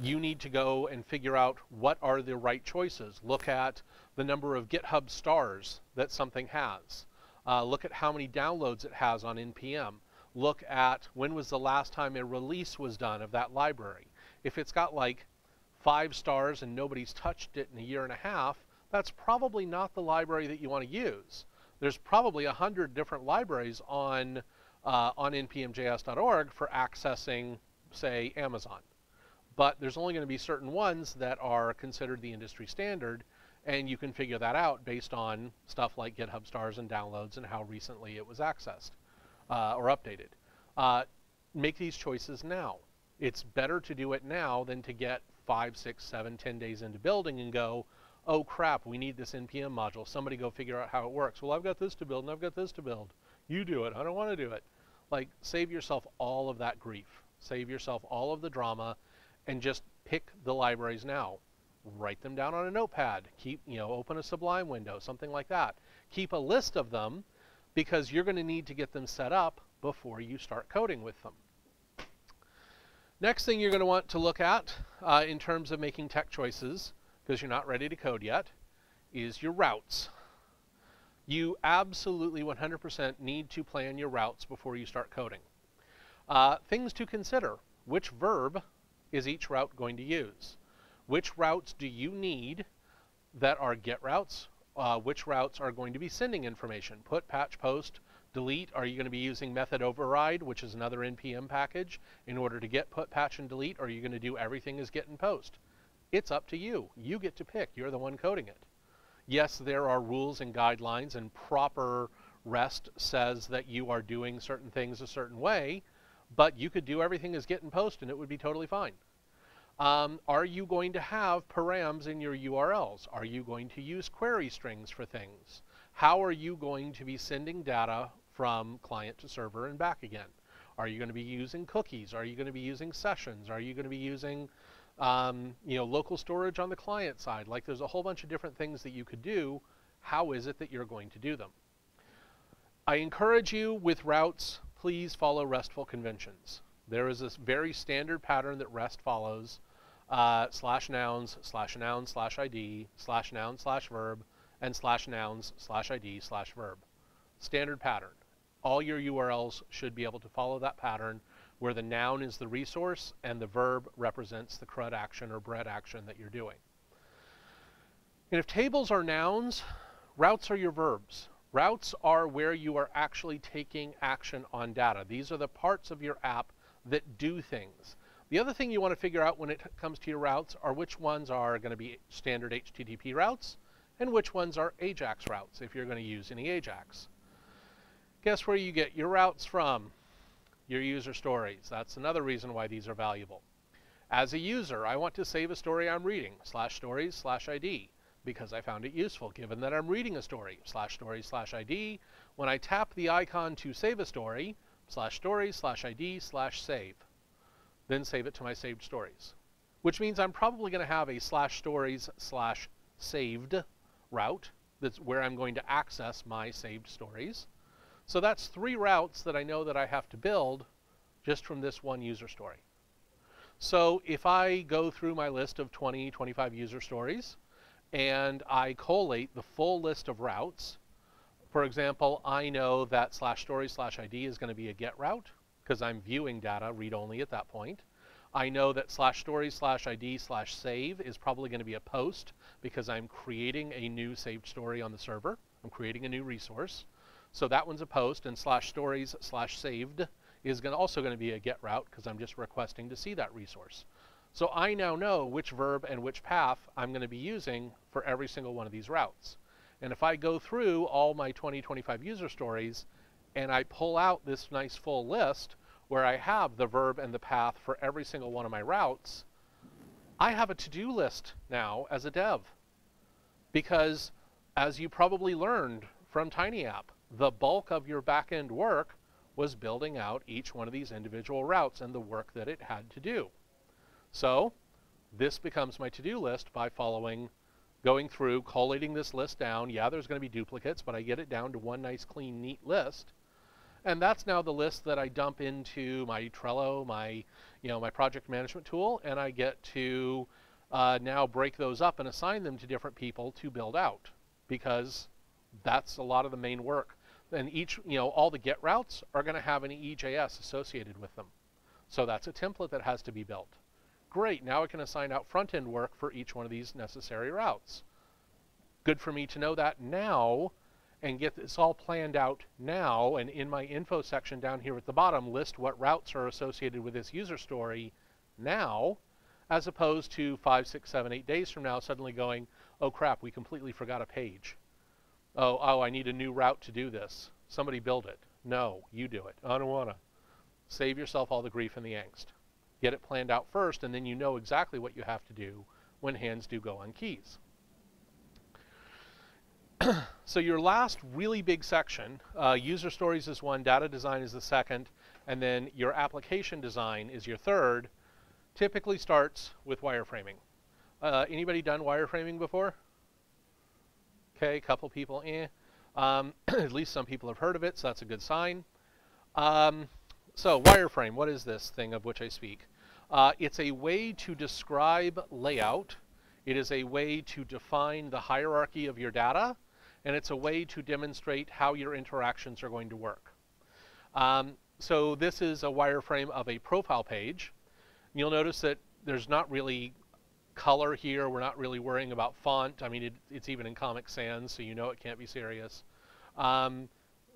You need to go and figure out what are the right choices. Look at the number of GitHub stars that something has. Look at how many downloads it has on NPM. Look at when was the last time a release was done of that library. If it's got like 5 stars and nobody's touched it in a year and a half, that's probably not the library that you want to use. There's probably 100 different libraries on npmjs.org for accessing, say, Amazon. But there's only going to be certain ones that are considered the industry standard, and you can figure that out based on stuff like GitHub stars and downloads and how recently it was accessed or updated. Make these choices now. It's better to do it now than to get 5, 6, 7, 10 days into building and go, oh crap, we need this NPM module. Somebody go figure out how it works. Well, I've got this to build and I've got this to build. You do it. I don't want to do it. Save yourself all of that grief. Save yourself all of the drama and just pick the libraries now. Write them down on a notepad. Open a Sublime window, something like that. Keep a list of them because you're going to need to get them set up before you start coding with them. Next thing you're going to want to look at in terms of making tech choices, because you're not ready to code yet, is your routes. You absolutely 100% need to plan your routes before you start coding. Things to consider. Which verb is each route going to use? Which routes do you need that are get routes? Which routes are going to be sending information? Put, patch, post, delete. Are you going to be using method override, which is another NPM package, in order to get, put, patch, and delete? Or are you going to do everything as get and post? It's up to you. You get to pick. You're the one coding it. Yes, there are rules and guidelines, and proper REST says that you are doing certain things a certain way, but you could do everything as get and post and it would be totally fine. Are you going to have params in your URLs? Are you going to use query strings for things? How are you going to be sending data from client to server and back again? Are you going to be using cookies? Are you going to be using sessions? Are you going to be using local storage on the client side? Like, there's a whole bunch of different things that you could do. How is it that you're going to do them? I encourage you with routes, please follow RESTful conventions. There is this very standard pattern that REST follows, /nouns/noun/id, /noun/verb, and /nouns/id/verb. Standard pattern. All your URLs should be able to follow that pattern, where the noun is the resource and the verb represents the CRUD action or bread action that you're doing. And if tables are nouns, routes are your verbs. Routes are where you are actually taking action on data. These are the parts of your app that do things. The other thing you want to figure out when it comes to your routes are which ones are going to be standard HTTP routes and which ones are AJAX routes if you're going to use any AJAX. Guess where you get your routes from? Your user stories. That's another reason why these are valuable. As a user, I want to save a story I'm reading, /stories/ID, because I found it useful, given that I'm reading a story, /stories/ID. When I tap the icon to save a story, /stories/ID/save. Then save it to my saved stories. Which means I'm probably going to have a /stories/saved route. That's where I'm going to access my saved stories. So that's 3 routes that I know that I have to build just from this one user story. So if I go through my list of 20, 25 user stories, and I collate the full list of routes, for example, I know that /stories/ID is going to be a get route, because I'm viewing data read-only at that point. I know that /stories/ID/save is probably going to be a post, because I'm creating a new saved story on the server. I'm creating a new resource. So that one's a post, and /stories/saved is also going to be a get route, because I'm just requesting to see that resource. So I now know which verb and which path I'm going to be using for every single one of these routes. And if I go through all my 20, 25 user stories, and I pull out this nice full list where I have the verb and the path for every single one of my routes, I have a to-do list now as a dev. Because, as you probably learned from TinyApp, the bulk of your back-end work was building out each one of these individual routes and the work that it had to do. So this becomes my to-do list by going through, collating this list down. Yeah, there's going to be duplicates, but I get it down to one nice, clean, neat list. And that's now the list that I dump into my Trello, my project management tool, and I get to now break those up and assign them to different people to build out, because that's a lot of the main work. And all the get routes are going to have an EJS associated with them. So that's a template that has to be built. Great, now I can assign out front-end work for each one of these necessary routes. Good for me to know that now and get this all planned out now, and in my info section down here at the bottom, list what routes are associated with this user story now, as opposed to 5, 6, 7, 8 days from now suddenly going, oh crap, we completely forgot a page. Oh, I need a new route to do this. Somebody build it. No, you do it. I don't want to. Save yourself all the grief and the angst. Get it planned out first, and then you know exactly what you have to do when hands do go on keys. So your last really big section, user stories is one, data design is the second, and then your application design is your third, typically starts with wireframing. Anybody done wireframing before? Okay, a couple people, At least some people have heard of it, so that's a good sign. So wireframe, what is this thing of which I speak? It's a way to describe layout. It is a way to define the hierarchy of your data, and it's a way to demonstrate how your interactions are going to work. So this is a wireframe of a profile page. You'll notice that there's not really color here. We're not really worrying about font. I mean, it's even in Comic Sans, so you know it can't be serious.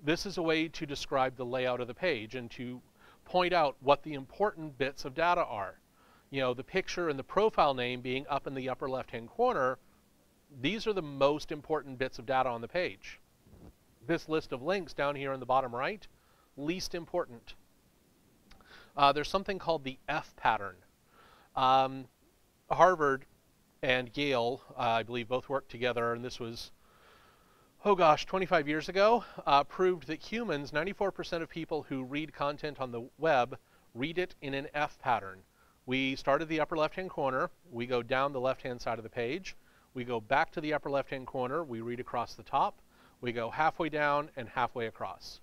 This is a way to describe the layout of the page and to point out what the important bits of data are. You know, the picture and the profile name being up in the upper left-hand corner, these are the most important bits of data on the page. This list of links down here in the bottom right, least important. There's something called the F pattern. Harvard and Yale, I believe, both worked together, and this was, oh gosh, 25 years ago, proved that humans, 94% of people who read content on the web, read it in an F pattern. We start at the upper left-hand corner, we go down the left-hand side of the page, we go back to the upper left-hand corner, we read across the top, we go halfway down and halfway across.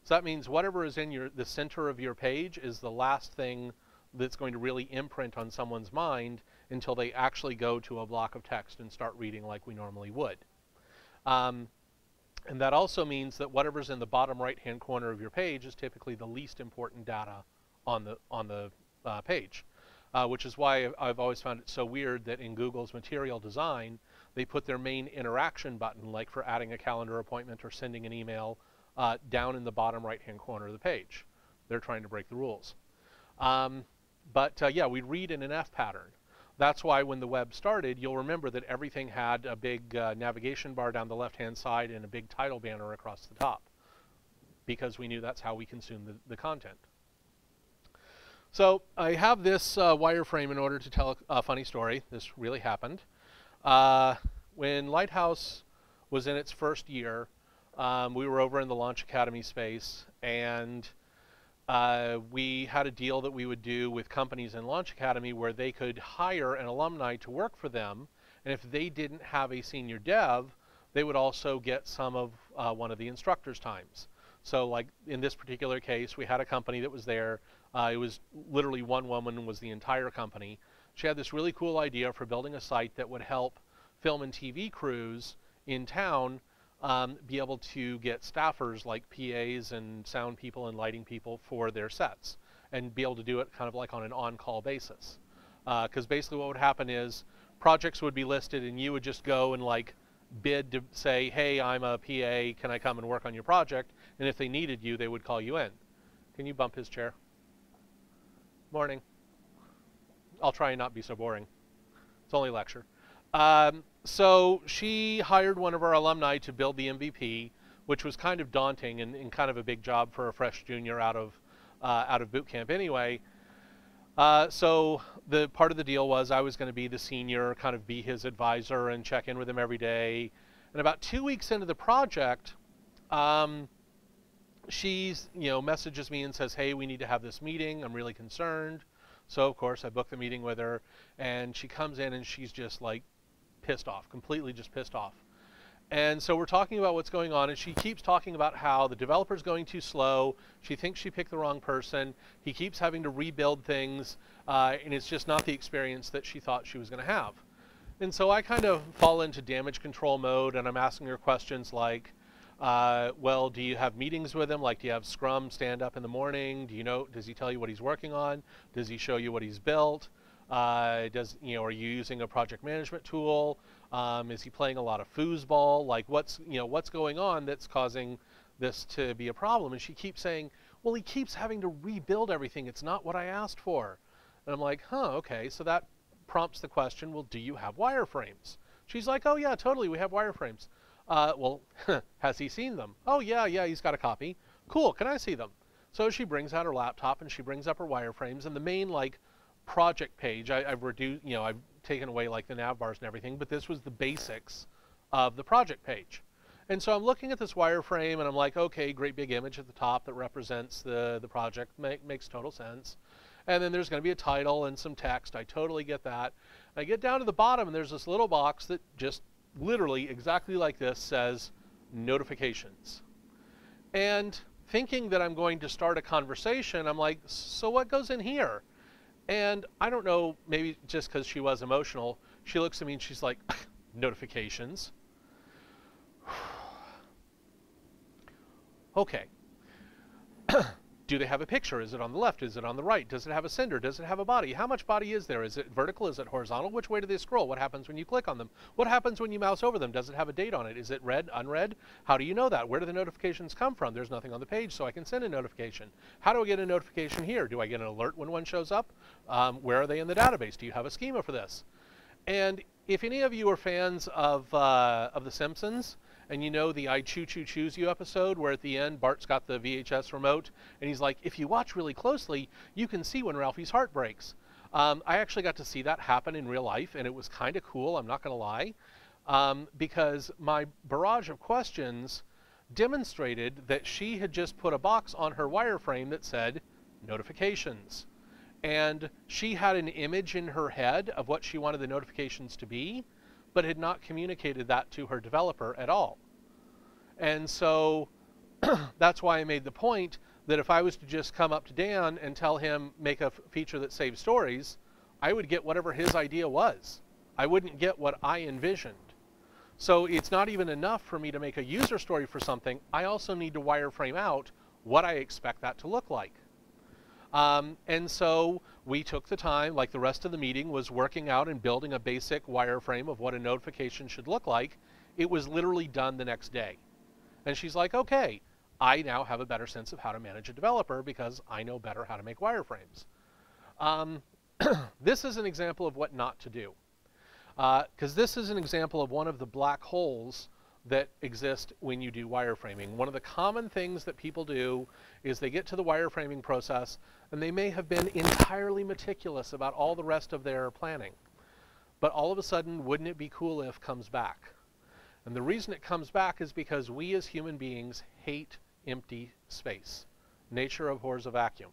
So that means whatever is in the center of your page is the last thing that's going to really imprint on someone's mind until they actually go to a block of text and start reading like we normally would. And that also means that whatever's in the bottom right-hand corner of your page is typically the least important data on the page, which is why I've always found it so weird that in Google's material design, they put their main interaction button, like for adding a calendar appointment or sending an email, down in the bottom right-hand corner of the page. They're trying to break the rules. Yeah, we read in an F pattern. That's why when the web started, you'll remember that everything had a big navigation bar down the left-hand side and a big title banner across the top, because we knew that's how we consume the content. So I have this wireframe in order to tell a funny story. This really happened. When Lighthouse was in its first year, we were over in the Launch Academy space, and we had a deal that we would do with companies in Launch Academy where they could hire an alumni to work for them, and if they didn't have a senior dev, they would also get some of one of the instructors' times. So like in this particular case, we had a company that was there. It was literally one woman was the entire company. She had this really cool idea for building a site that would help film and TV crews in town be able to get staffers like PAs and sound people and lighting people for their sets, and be able to do it kind of like on an on-call basis. Because basically what would happen is projects would be listed and you would just go and like bid to say, hey, I'm a PA, can I come and work on your project? And if they needed you, they would call you in. Can you bump his chair? Morning. I'll try and not be so boring. It's only lecture. So she hired one of our alumni to build the MVP, which was kind of daunting and kind of a big job for a fresh junior out of boot camp anyway. So the part of the deal was I was going to be the senior, kind of be his advisor and check in with him every day. And about 2 weeks into the project, she's, messages me and says, hey, we need to have this meeting. I'm really concerned. So of course I booked the meeting with her, and she comes in and she's just like pissed off, completely just pissed off. And so we're talking about what's going on, and she keeps talking about how the developer's going too slow. She thinks she picked the wrong person. He keeps having to rebuild things, and it's just not the experience that she thought she was going to have. And so I kind of fall into damage control mode, and I'm asking her questions like, well, do you have meetings with him? Like, do you have Scrum stand up in the morning? Does he tell you what he's working on? Does he show you what he's built? Are you using a project management tool? Is he playing a lot of foosball? Like, what's going on that's causing this to be a problem? And she keeps saying, well, he keeps having to rebuild everything. It's not what I asked for. And I'm like, okay. So that prompts the question, well, do you have wireframes? She's like, oh yeah, totally, we have wireframes. Well, has he seen them? Oh yeah, he's got a copy. Cool, can I see them? So she brings out her laptop and she brings up her wireframes, and the main project page, I've reduced, I've taken away like the nav bars and everything, but this was the basics of the project page. And so I'm looking at this wireframe and I'm like, okay, great big image at the top that represents the project, makes total sense. And then there's going to be a title and some text. I totally get that. I get down to the bottom and there's this little box that just literally exactly like this says notifications. And thinking that I'm going to start a conversation, I'm like, so what goes in here? And I don't know, maybe just because she was emotional, she looks at me and she's like, notifications. Okay. Do they have a picture? Is it on the left? Is it on the right? Does it have a sender? Does it have a body? How much body is there? Is it vertical? Is it horizontal? Which way do they scroll? What happens when you click on them? What happens when you mouse over them? Does it have a date on it? Is it read, unread? How do you know that? Where do the notifications come from? There's nothing on the page, so I can send a notification. How do I get a notification here? Do I get an alert when one shows up? Where are they in the database? Do you have a schema for this? And if any of you are fans of The Simpsons, and you know the I Choo Choo Choose You episode where at the end Bart's got the VHS remote and he's like, if you watch really closely, you can see when Ralphie's heart breaks. I actually got to see that happen in real life, and it was kind of cool, I'm not going to lie, because my barrage of questions demonstrated that she had just put a box on her wireframe that said notifications. And she had an image in her head of what she wanted the notifications to be, but had not communicated that to her developer at all. And so that's why I made the point that if I was to just come up to Dan and tell him make a feature that saves stories, I would get whatever his idea was. I wouldn't get what I envisioned. So it's not even enough for me to make a user story for something. I also need to wireframe out what I expect that to look like. And so we took the time, like the rest of the meeting was working out and building a basic wireframe of what a notification should look like. It was literally done the next day. And she's like, okay, I now have a better sense of how to manage a developer because I know better how to make wireframes. This is an example of what not to do. Because this is an example of one of the black holes that exist when you do wireframing. One of the common things that people do is they get to the wireframing process and they may have been entirely meticulous about all the rest of their planning. But all of a sudden, wouldn't it be cool if comes back? And the reason it comes back is because we as human beings hate empty space. Nature abhors a vacuum.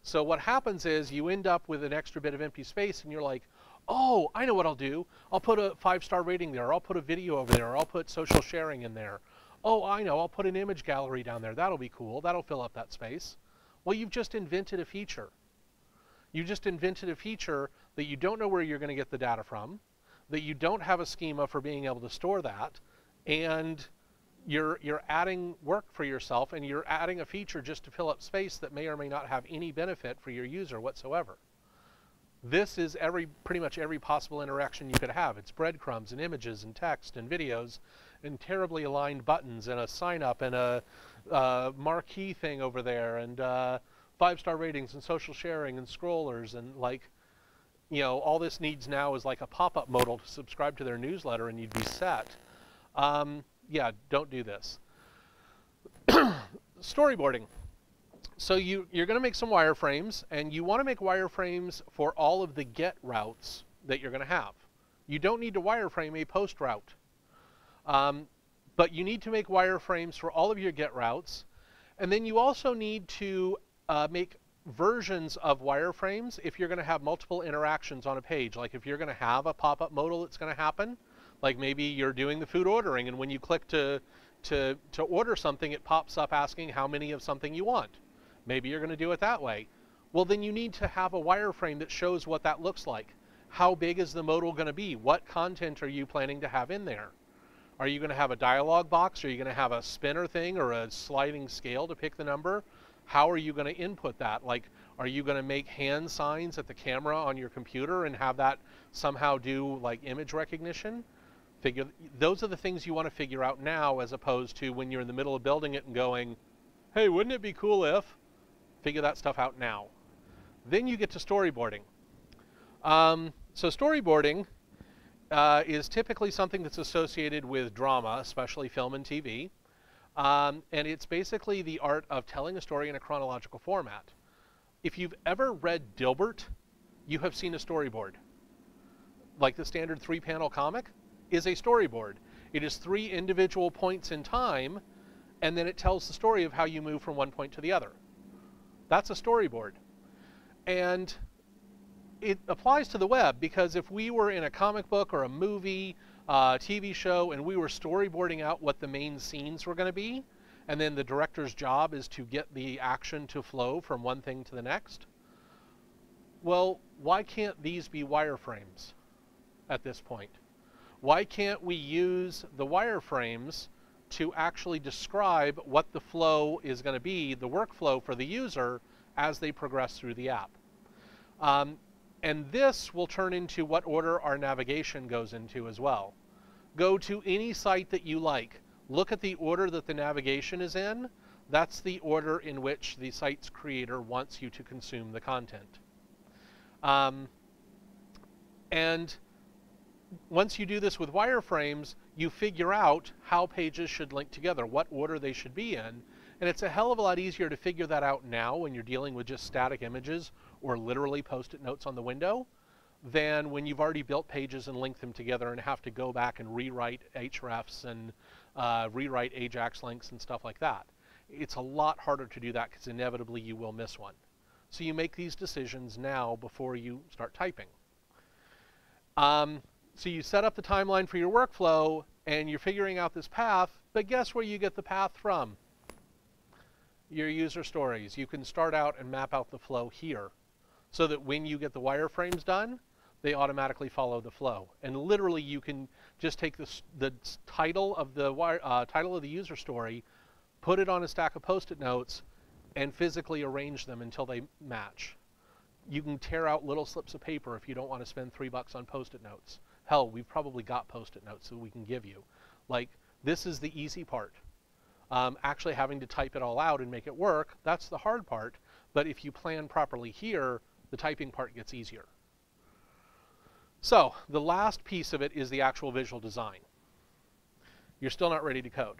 So what happens is you end up with an extra bit of empty space and you're like, oh, I know what I'll do. I'll put a 5-star rating there, or I'll put a video over there, or I'll put social sharing in there. Oh, I know, I'll put an image gallery down there. That'll be cool. That'll fill up that space. Well, you've just invented a feature. You just invented a feature that you don't know where you're going to get the data from, that you don't have a schema for being able to store that, and you're adding work for yourself, and you're adding a feature just to fill up space that may or may not have any benefit for your user whatsoever. This is pretty much every possible interaction you could have. It's breadcrumbs and images and text and videos and terribly aligned buttons and a sign up and a marquee thing over there and 5-star ratings and social sharing and scrollers and like, you know, all this needs now is like a pop-up modal to subscribe to their newsletter and you'd be set. Yeah, don't do this. Storyboarding. So you're going to make some wireframes, and you want to make wireframes for all of the get routes that you're going to have. You don't need to wireframe a post route. But you need to make wireframes for all of your get routes. And then you also need to make versions of wireframes if you're going to have multiple interactions on a page. Like if you're going to have a pop-up modal that's going to happen, like maybe you're doing the food ordering, and when you click to order something, it pops up asking how many of something you want. Maybe you're going to do it that way. Well, then you need to have a wireframe that shows what that looks like. How big is the modal going to be? What content are you planning to have in there? Are you going to have a dialog box? Are you going to have a spinner thing or a sliding scale to pick the number? How are you going to input that? Like, are you going to make hand signs at the camera on your computer and have that somehow do like image recognition? Those are the things you want to figure out now, as opposed to when you're in the middle of building it and going, hey, wouldn't it be cool if? Figure that stuff out now. Then you get to storyboarding. So storyboarding is typically something that's associated with drama, especially film and TV. And it's basically the art of telling a story in a chronological format. If you've ever read Dilbert, you have seen a storyboard. Like the standard 3-panel comic is a storyboard. It is 3 individual points in time, and then it tells the story of how you move from one point to the other. That's a storyboard. And it applies to the web, because if we were in a comic book or a movie, TV show and we were storyboarding out what the main scenes were going to be, and then the director's job is to get the action to flow from one thing to the next. Well, why can't these be wireframes at this point? Why can't we use the wireframes to actually describe what the flow is going to be, the workflow for the user as they progress through the app? And this will turn into what order our navigation goes into as well. Go to any site that you like. Look at the order that the navigation is in. That's the order in which the site's creator wants you to consume the content. And once you do this with wireframes, you figure out how pages should link together, what order they should be in. And it's a hell of a lot easier to figure that out now when you're dealing with just static images or literally post-it notes on the window than when you've already built pages and linked them together and have to go back and rewrite hrefs and rewrite Ajax links and stuff like that. It's a lot harder to do that because inevitably you will miss one. So you make these decisions now before you start typing. So you set up the timeline for your workflow and you're figuring out this path, but guess where you get the path from? Your user stories. You can start out and map out the flow here so that when you get the wireframes done, they automatically follow the flow. And literally you can just take the title of the user story, put it on a stack of post-it notes, and physically arrange them until they match. You can tear out little slips of paper if you don't want to spend $3 on post-it notes. Hell, we've probably got post-it notes that we can give you. Like, this is the easy part. Actually having to type it all out and make it work, that's the hard part. But if you plan properly here, the typing part gets easier. So, the last piece of it is the actual visual design. You're still not ready to code.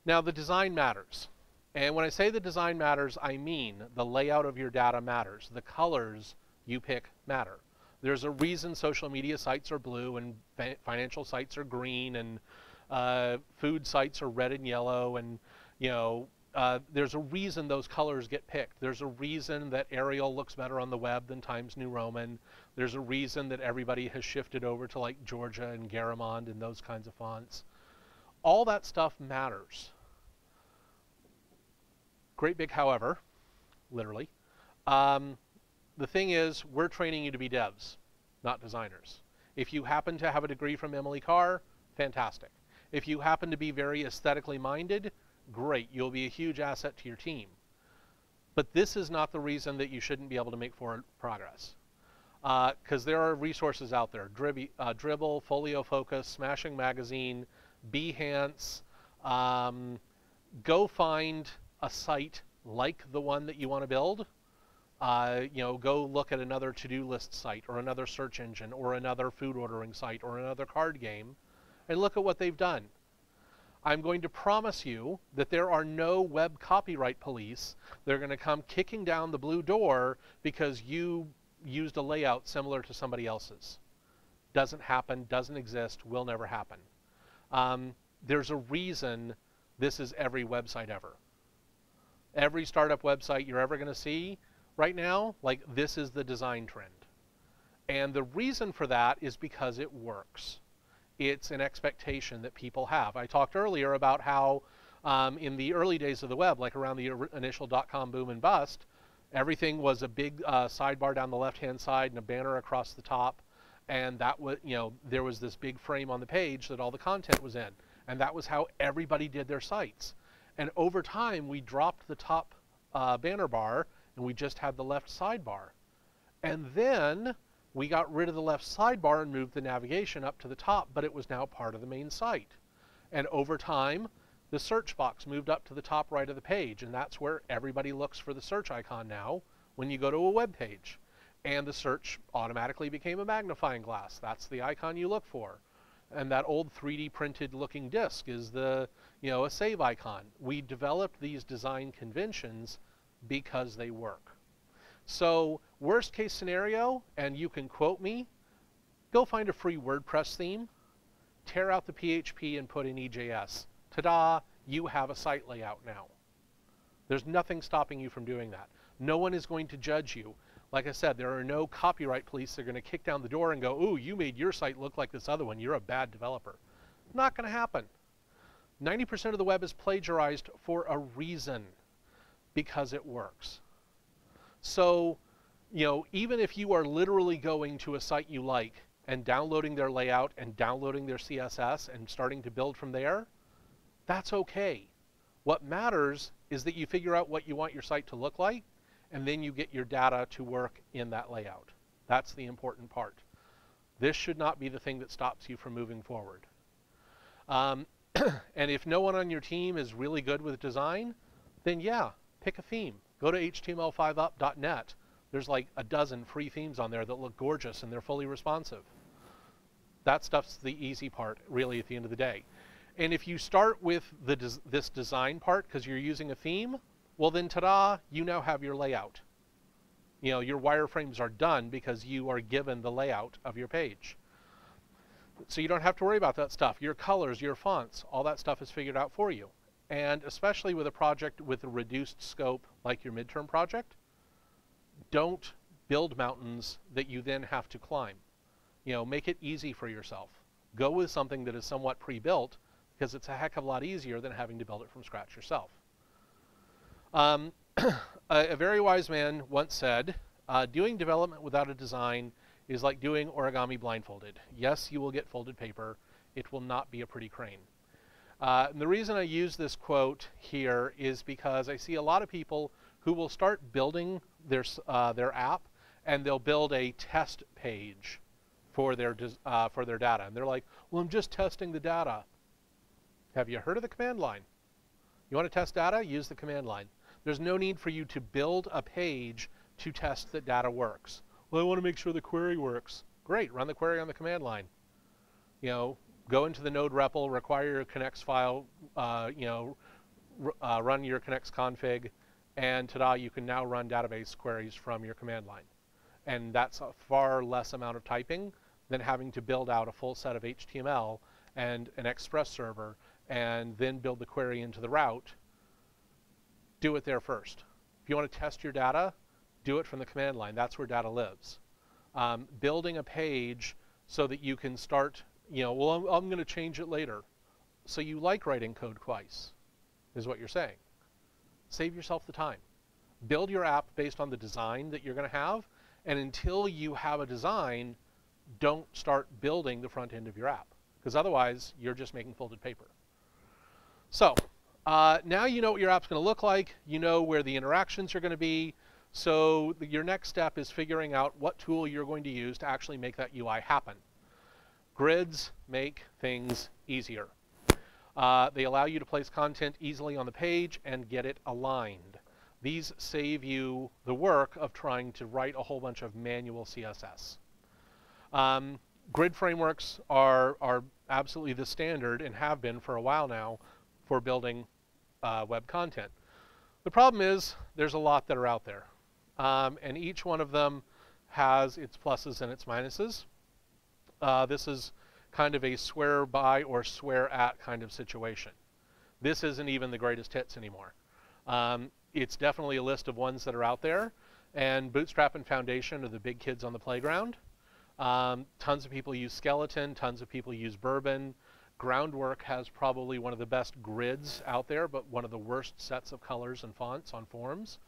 Now, the design matters. And when I say the design matters, I mean the layout of your data matters. The colors you pick matter. There's a reason social media sites are blue and financial sites are green and food sites are red and yellow, and there's a reason those colors get picked. There's a reason that Arial looks better on the web than Times New Roman. There's a reason that everybody has shifted over to like Georgia and Garamond and those kinds of fonts. All that stuff matters. Great big however, literally. The thing is, we're training you to be devs, not designers. If you happen to have a degree from Emily Carr, fantastic. If you happen to be very aesthetically minded, great, you'll be a huge asset to your team. But this is not the reason that you shouldn't be able to make forward progress. Because there are resources out there, Dribble, Folio Focus, Smashing Magazine, Behance. Go find a site like the one that you want to build. Go look at another to-do list site or another search engine or another food ordering site or another card game and look at what they've done. I'm going to promise you that there are no web copyright police. They're going to come kicking down the blue door because you used a layout similar to somebody else's. Doesn't happen, doesn't exist, will never happen. There's a reason this is every website ever. Every startup website you're ever going to see right now, like, this is the design trend. And the reason for that is because it works. It's an expectation that people have. I talked earlier about how in the early days of the web, like around the initial .com boom and bust, everything was a big sidebar down the left-hand side and a banner across the top. And that was, there was this big frame on the page that all the content was in. And that was how everybody did their sites. And over time, we dropped the top banner bar and we just had the left sidebar. And then we got rid of the left sidebar and moved the navigation up to the top, but it was now part of the main site. And over time, the search box moved up to the top right of the page, and that's where everybody looks for the search icon now when you go to a web page. And the search automatically became a magnifying glass. That's the icon you look for. And that old 3D printed looking disk is the, a save icon. We developed these design conventions because they work. So worst case scenario, and you can quote me, go find a free WordPress theme, tear out the PHP and put in EJS. Ta-da, you have a site layout now. There's nothing stopping you from doing that. No one is going to judge you. Like I said, there are no copyright police that are going to kick down the door and go, ooh, you made your site look like this other one. You're a bad developer. Not going to happen. 90% of the web is plagiarized for a reason, because it works. So, you know, even if you are literally going to a site you like and downloading their layout and downloading their CSS and starting to build from there, that's okay. What matters is that you figure out what you want your site to look like, and then you get your data to work in that layout. That's the important part. This should not be the thing that stops you from moving forward. And if no one on your team is really good with design, then yeah, pick a theme. Go to html5up.net. There's like a dozen free themes on there that look gorgeous and they're fully responsive. That stuff's the easy part, really, at the end of the day. And if you start with this design part because you're using a theme, well then ta-da, you now have your layout. You know, your wireframes are done because you are given the layout of your page. So you don't have to worry about that stuff. Your colors, your fonts, all that stuff is figured out for you. And especially with a project with a reduced scope like your midterm project, don't build mountains that you then have to climb. You know, make it easy for yourself. Go with something that is somewhat pre-built because it's a heck of a lot easier than having to build it from scratch yourself. A very wise man once said, doing development without a design is like doing origami blindfolded. Yes, you will get folded paper. It will not be a pretty crane. And the reason I use this quote here is because I see a lot of people who will start building their app, and they'll build a test page for their data. And they're like, well, I'm just testing the data. Have you heard of the command line? You want to test data? Use the command line. There's no need for you to build a page to test that data works. Well, I want to make sure the query works. Great, run the query on the command line. You know, go into the node REPL, require your connects file, run your connects config, and ta-da, you can now run database queries from your command line. And that's a far less amount of typing than having to build out a full set of HTML and an Express server and then build the query into the route. Do it there first. If you want to test your data, do it from the command line. That's where data lives. Building a page so that you can start, you know, well, I'm going to change it later. So you like writing code twice, is what you're saying. Save yourself the time. Build your app based on the design that you're going to have, and until you have a design, don't start building the front end of your app, because otherwise you're just making folded paper. So now you know what your app's going to look like. You know where the interactions are going to be. So your next step is figuring out what tool you're going to use to actually make that UI happen. Grids make things easier. They allow you to place content easily on the page and get it aligned. These save you the work of trying to write a whole bunch of manual CSS. Grid frameworks are absolutely the standard and have been for a while now for building web content. The problem is there's a lot that are out there. And each one of them has its pluses and its minuses. This is kind of a swear by or swear at kind of situation. This isn't even the greatest hits anymore. It's definitely a list of ones that are out there, and Bootstrap and Foundation are the big kids on the playground. Tons of people use Skeleton, tons of people use Bourbon. Groundwork has probably one of the best grids out there, but one of the worst sets of colors and fonts on forms.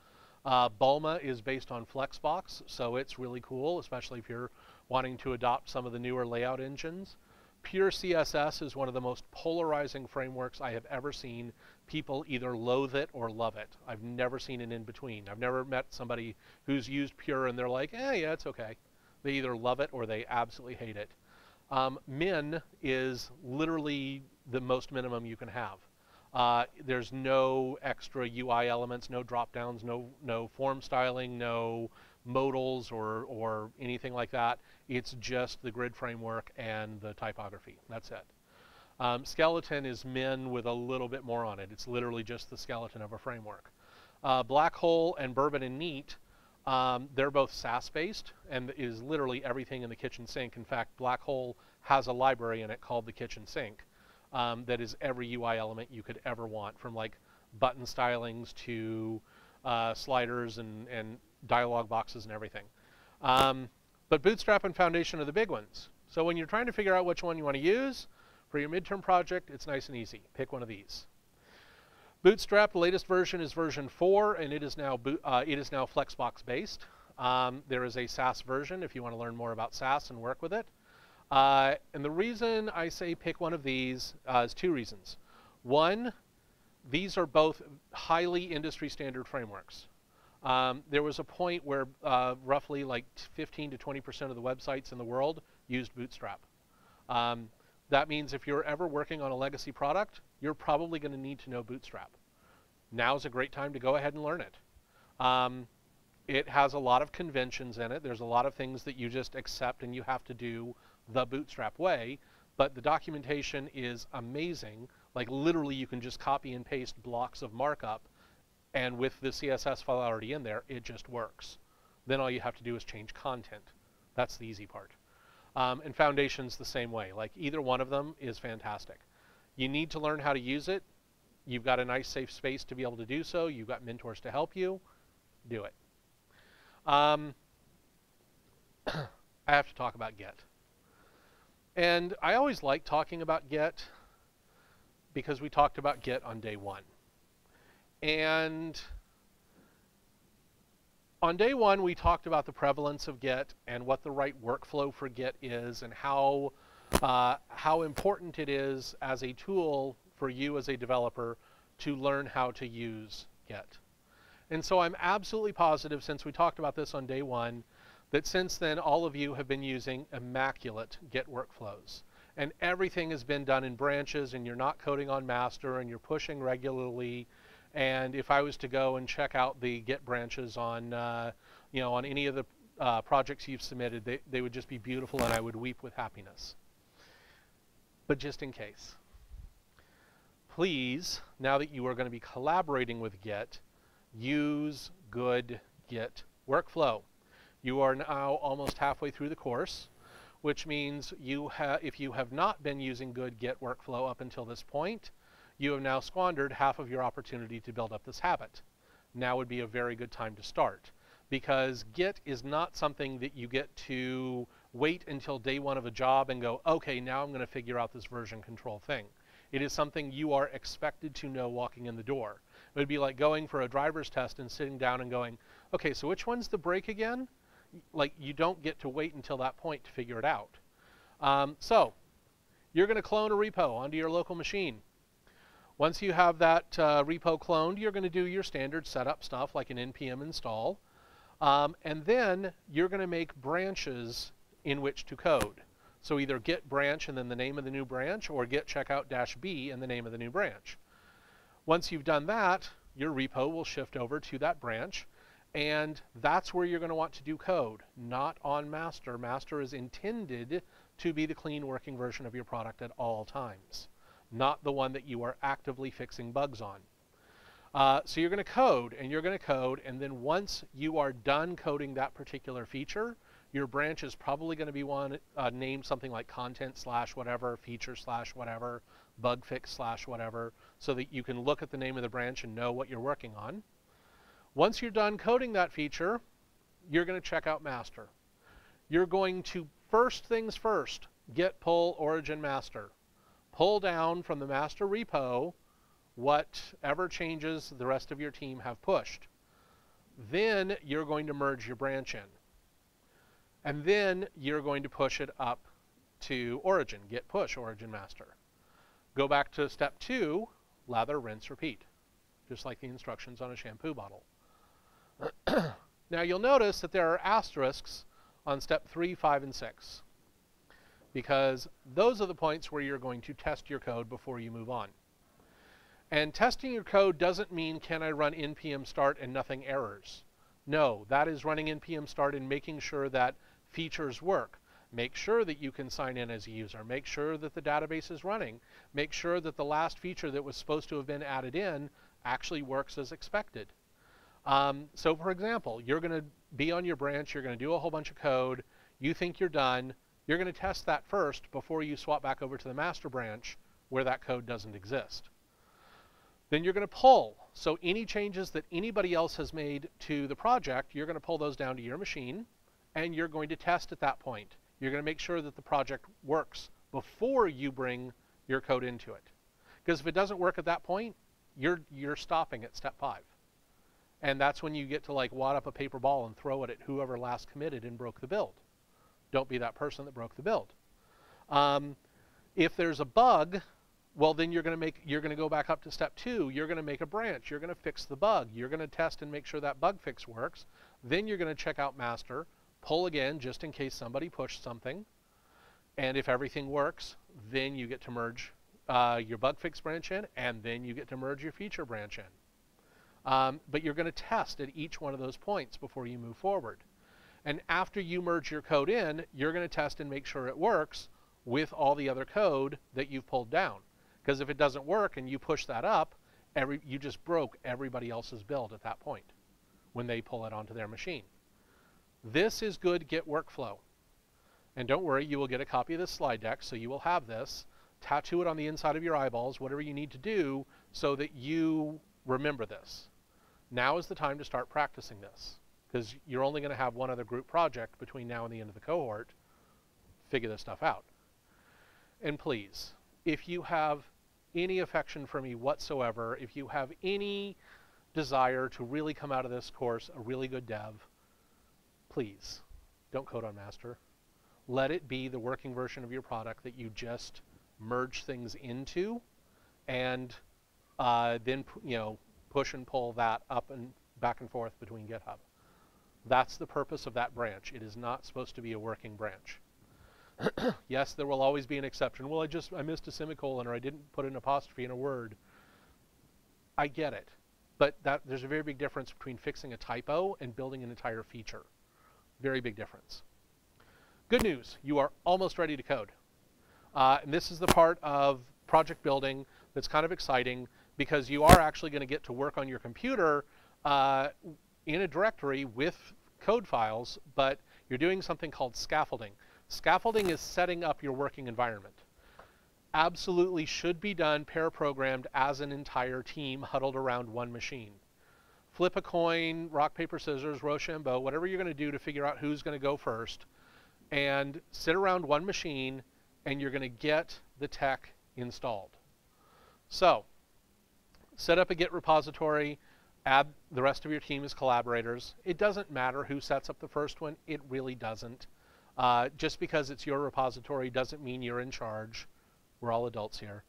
Bulma is based on Flexbox, so it's really cool, especially if you're wanting to adopt some of the newer layout engines. Pure CSS is one of the most polarizing frameworks I have ever seen. People either loathe it or love it. I've never seen an in-between. I've never met somebody who's used Pure and they're like, yeah, it's okay. They either love it or they absolutely hate it. Min is literally the most minimum you can have. There's no extra UI elements, no drop-downs, no form styling, no modals or anything like that. It's just the grid framework and the typography. That's it. Skeleton is Min with a little bit more on it. It's literally just the skeleton of a framework. Black Hole and Bourbon and Neat, they're both SAS-based and is literally everything in the kitchen sink. In fact, Black Hole has a library in it called the kitchen sink that is every UI element you could ever want, from like button stylings to sliders and dialog boxes and everything. But Bootstrap and Foundation are the big ones. So when you're trying to figure out which one you want to use for your midterm project, it's nice and easy. Pick one of these. Bootstrap, the latest version is version 4, and it is now Flexbox based. There is a SAS version if you want to learn more about SAS and work with it. And the reason I say pick one of these is 2 reasons. One, these are both highly industry standard frameworks. There was a point where roughly like 15 to 20% of the websites in the world used Bootstrap. That means if you're ever working on a legacy product, you're probably going to need to know Bootstrap. Now's a great time to go ahead and learn it. It has a lot of conventions in it. There's a lot of things that you just accept and you have to do the Bootstrap way, but the documentation is amazing. Like literally you can just copy and paste blocks of markup, and with the CSS file already in there, it just works. Then all you have to do is change content. That's the easy part. And Foundation's the same way. Like either one of them is fantastic. You need to learn how to use it. You've got a nice safe space to be able to do so. You've got mentors to help you. Do it. I have to talk about Git. And I always like talking about Git because we talked about Git on day 1. And on day 1, we talked about the prevalence of Git and what the right workflow for Git is and how important it is as a tool for you as a developer to learn how to use Git. And so I'm absolutely positive, since we talked about this on day 1, that since then all of you have been using immaculate Git workflows. And everything has been done in branches, and you're not coding on master, and you're pushing regularly. And if I was to go and check out the Git branches on, on any of the projects you've submitted, they would just be beautiful, and I would weep with happiness. But just in case, please, now that you are going to be collaborating with Git, use good Git workflow. You are now almost halfway through the course, which means if you have not been using good Git workflow up until this point, you have now squandered half of your opportunity to build up this habit. Now would be a very good time to start, because Git is not something that you get to wait until day 1 of a job and go, okay, now I'm going to figure out this version control thing. It is something you are expected to know walking in the door. It would be like going for a driver's test and sitting down and going, okay, so which one's the brake again? Like, you don't get to wait until that point to figure it out. So you're going to clone a repo onto your local machine. Once you have that repo cloned, you're going to do your standard setup stuff like an npm install. And then you're going to make branches in which to code. So either git branch and then the name of the new branch, or git checkout-b and the name of the new branch. Once you've done that, your repo will shift over to that branch, and that's where you're going to want to do code, not on master. Master is intended to be the clean working version of your product at all times, not the one that you are actively fixing bugs on. So you're going to code, and you're going to code, and then once you are done coding that particular feature, your branch is probably going to be one named something like content slash whatever, feature slash whatever, bug fix slash whatever, so that you can look at the name of the branch and know what you're working on. Once you're done coding that feature, you're going to check out master. You're going to, first things first, git pull origin master. Pull down from the master repo whatever changes the rest of your team have pushed. Then you're going to merge your branch in. And then you're going to push it up to origin, git push origin master. Go back to step 2, lather, rinse, repeat, just like the instructions on a shampoo bottle. Now you'll notice that there are asterisks on step 3, 5, and 6, because those are the points where you're going to test your code before you move on. And testing your code doesn't mean, can I run npm start and nothing errors? No, that is running npm start and making sure that features work. Make sure that you can sign in as a user. Make sure that the database is running. Make sure that the last feature that was supposed to have been added in actually works as expected. So for example, you're going to be on your branch, you're going to do a whole bunch of code, you think you're done, you're going to test that first before you swap back over to the master branch where that code doesn't exist. Then you're going to pull. So any changes that anybody else has made to the project, you're going to pull those down to your machine, and you're going to test at that point. You're going to make sure that the project works before you bring your code into it. Because if it doesn't work at that point, you're stopping at step 5. And that's when you get to like wad up a paper ball and throw it at whoever last committed and broke the build. Don't be that person that broke the build. If there's a bug, well, then you're going to go back up to step 2. You're going to make a branch. You're going to fix the bug. You're going to test and make sure that bug fix works. Then you're going to check out master, pull again just in case somebody pushed something. And if everything works, then you get to merge your bug fix branch in, and then you get to merge your feature branch in. But you're going to test at each one of those points before you move forward. And after you merge your code in, you're going to test and make sure it works with all the other code that you've pulled down. Because if it doesn't work and you push that up, you just broke everybody else's build at that point when they pull it onto their machine. This is good Git workflow. And don't worry, you will get a copy of this slide deck, so you will have this. Tattoo it on the inside of your eyeballs, whatever you need to do so that you remember this. Now is the time to start practicing this, because you're only going to have one other group project between now and the end of the cohort. Figure this stuff out. And please, if you have any affection for me whatsoever, if you have any desire to really come out of this course a really good dev, please don't code on master. Let it be the working version of your product that you just merge things into, and then push and pull that up and back and forth between GitHub. That's the purpose of that branch. It is not supposed to be a working branch. Yes, there will always be an exception. Well, I missed a semicolon, or I didn't put an apostrophe in a word. I get it. But there's a very big difference between fixing a typo and building an entire feature. Very big difference. Good news, you are almost ready to code. And this is the part of project building that's kind of exciting, because you are actually going to get to work on your computer in a directory with code files, but you're doing something called scaffolding. Scaffolding is setting up your working environment. Absolutely should be done pair-programmed as an entire team huddled around one machine. Flip a coin, rock, paper, scissors, Rochambeau, whatever you're going to do to figure out who's going to go first, and sit around one machine, and you're going to get the tech installed. So, set up a Git repository, add the rest of your team as collaborators. It doesn't matter who sets up the first one. It really doesn't. Just because it's your repository doesn't mean you're in charge. We're all adults here.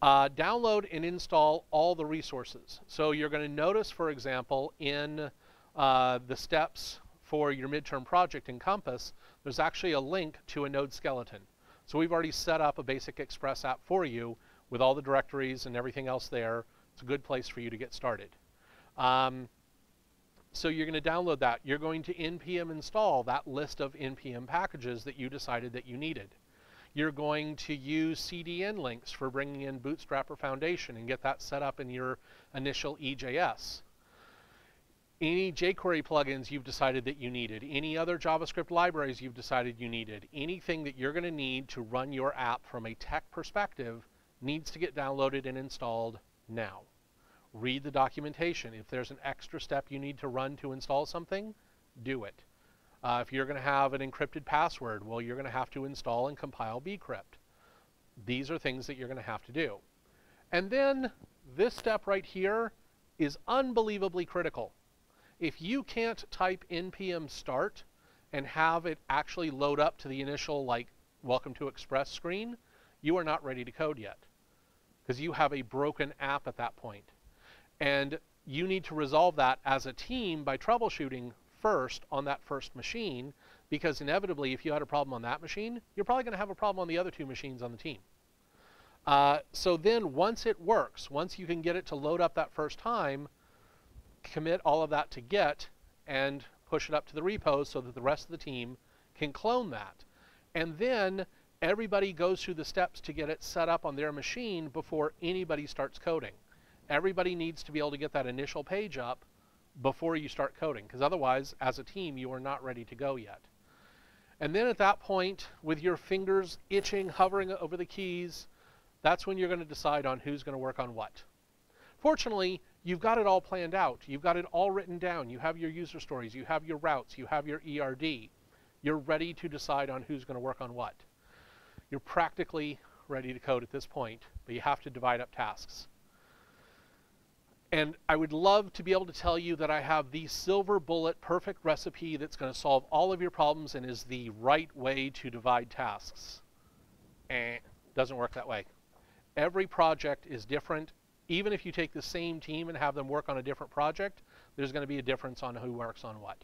Download and install all the resources. So you're going to notice, for example, in the steps for your midterm project in Compass, there's actually a link to a node skeleton. So we've already set up a basic Express app for you with all the directories and everything else there. It's a good place for you to get started. So you're going to download that. You're going to npm install that list of npm packages that you decided that you needed. You're going to use CDN links for bringing in Bootstrap or Foundation and get that set up in your initial EJS. Any jQuery plugins you've decided that you needed, any other JavaScript libraries you've decided you needed, anything that you're going to need to run your app from a tech perspective needs to get downloaded and installed now. Read the documentation. If there's an extra step you need to run to install something, do it. If you're going to have an encrypted password, well, you're going to have to install and compile bcrypt. These are things that you're going to have to do. And then this step right here is unbelievably critical. If you can't type npm start and have it actually load up to the initial, like, welcome to Express screen, you are not ready to code yet, because you have a broken app at that point. And you need to resolve that as a team by troubleshooting first on that first machine, because inevitably, if you had a problem on that machine, you're probably going to have a problem on the other 2 machines on the team. So then once it works, once you can get it to load up that first time, commit all of that to Git and push it up to the repos so that the rest of the team can clone that. And then everybody goes through the steps to get it set up on their machine before anybody starts coding. Everybody needs to be able to get that initial page up before you start coding, because otherwise, as a team, you are not ready to go yet. And then at that point, with your fingers itching, hovering over the keys, that's when you're going to decide on who's going to work on what. Fortunately, You've got it all planned out. You've got it all written down. You have your user stories. You have your routes. You have your ERD. You're ready to decide on who's going to work on what. You're practically ready to code at this point, but you have to divide up tasks. And I would love to be able to tell you that I have the silver bullet perfect recipe that's going to solve all of your problems and is the right way to divide tasks. Doesn't work that way. Every project is different. Even if you take the same team and have them work on a different project, there's going to be a difference on who works on what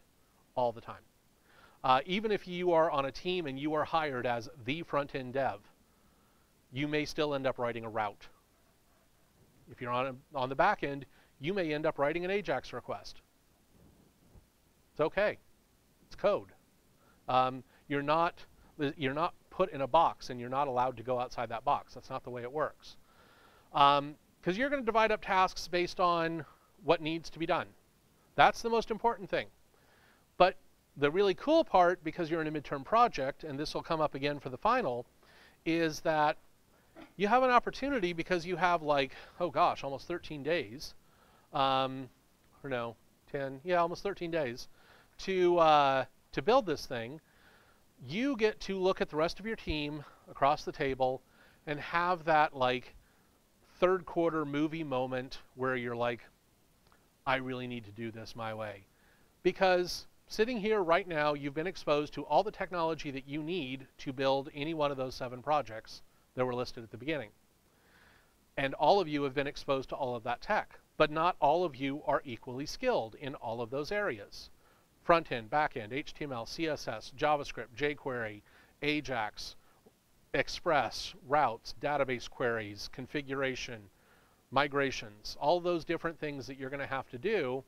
all the time. Even if you are on a team and you are hired as the front-end dev, you may still end up writing a route. If you're on the back end, you may end up writing an AJAX request. It's okay. It's code. You're not put in a box and you're not allowed to go outside that box. That's not the way it works. Because you're going to divide up tasks based on what needs to be done. That's the most important thing. But the really cool part, because you're in a midterm project, and this will come up again for the final, is that you have an opportunity because you have like, oh gosh, almost 13 days, or no, 10, yeah, almost 13 days to build this thing. You get to look at the rest of your team across the table and have that like third quarter movie moment where you're like, I really need to do this my way. Because sitting here right now, you've been exposed to all the technology that you need to build any one of those 7 projects that were listed at the beginning. And all of you have been exposed to all of that tech, but not all of you are equally skilled in all of those areas. Front-end, back-end, HTML, CSS, JavaScript, jQuery, AJAX, Express, routes, database queries, configuration, migrations, all those different things that you're going to have to do.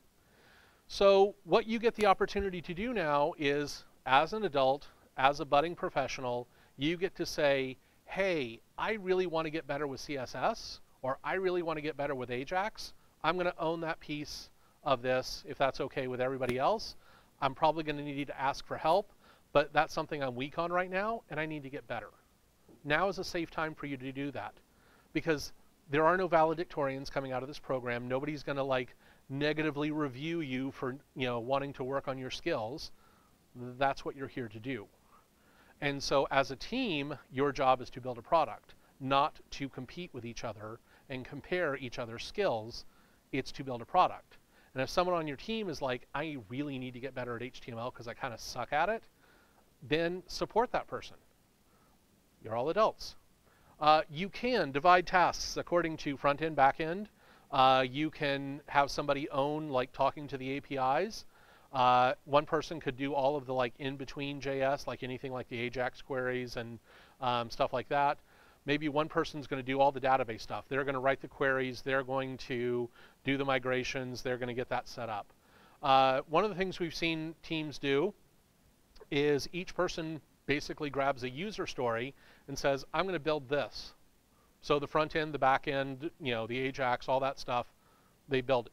So what you get the opportunity to do now is, as an adult, as a budding professional, you get to say, hey, I really want to get better with CSS, or I really want to get better with AJAX. I'm going to own that piece of this if that's okay with everybody else. I'm probably going to need to ask for help, but that's something I'm weak on right now, and I need to get better. Now is a safe time for you to do that, because there are no valedictorians coming out of this program. Nobody's going to like negatively review you for wanting to work on your skills. That's what you're here to do. And so as a team, your job is to build a product, not to compete with each other and compare each other's skills. It's to build a product. And if someone on your team is like, I really need to get better at HTML because I kind of suck at it, then support that person. You're all adults. You can divide tasks according to front-end, back-end. You can have somebody own like talking to the APIs. One person could do all of the like in-between JS, like anything like the AJAX queries and stuff like that. Maybe one person's going to do all the database stuff. They're going to write the queries. They're going to do the migrations. They're going to get that set up. One of the things we've seen teams do is each person basically grabs a user story and says, I'm going to build this. So the front end, the back end, the AJAX, all that stuff, they build it.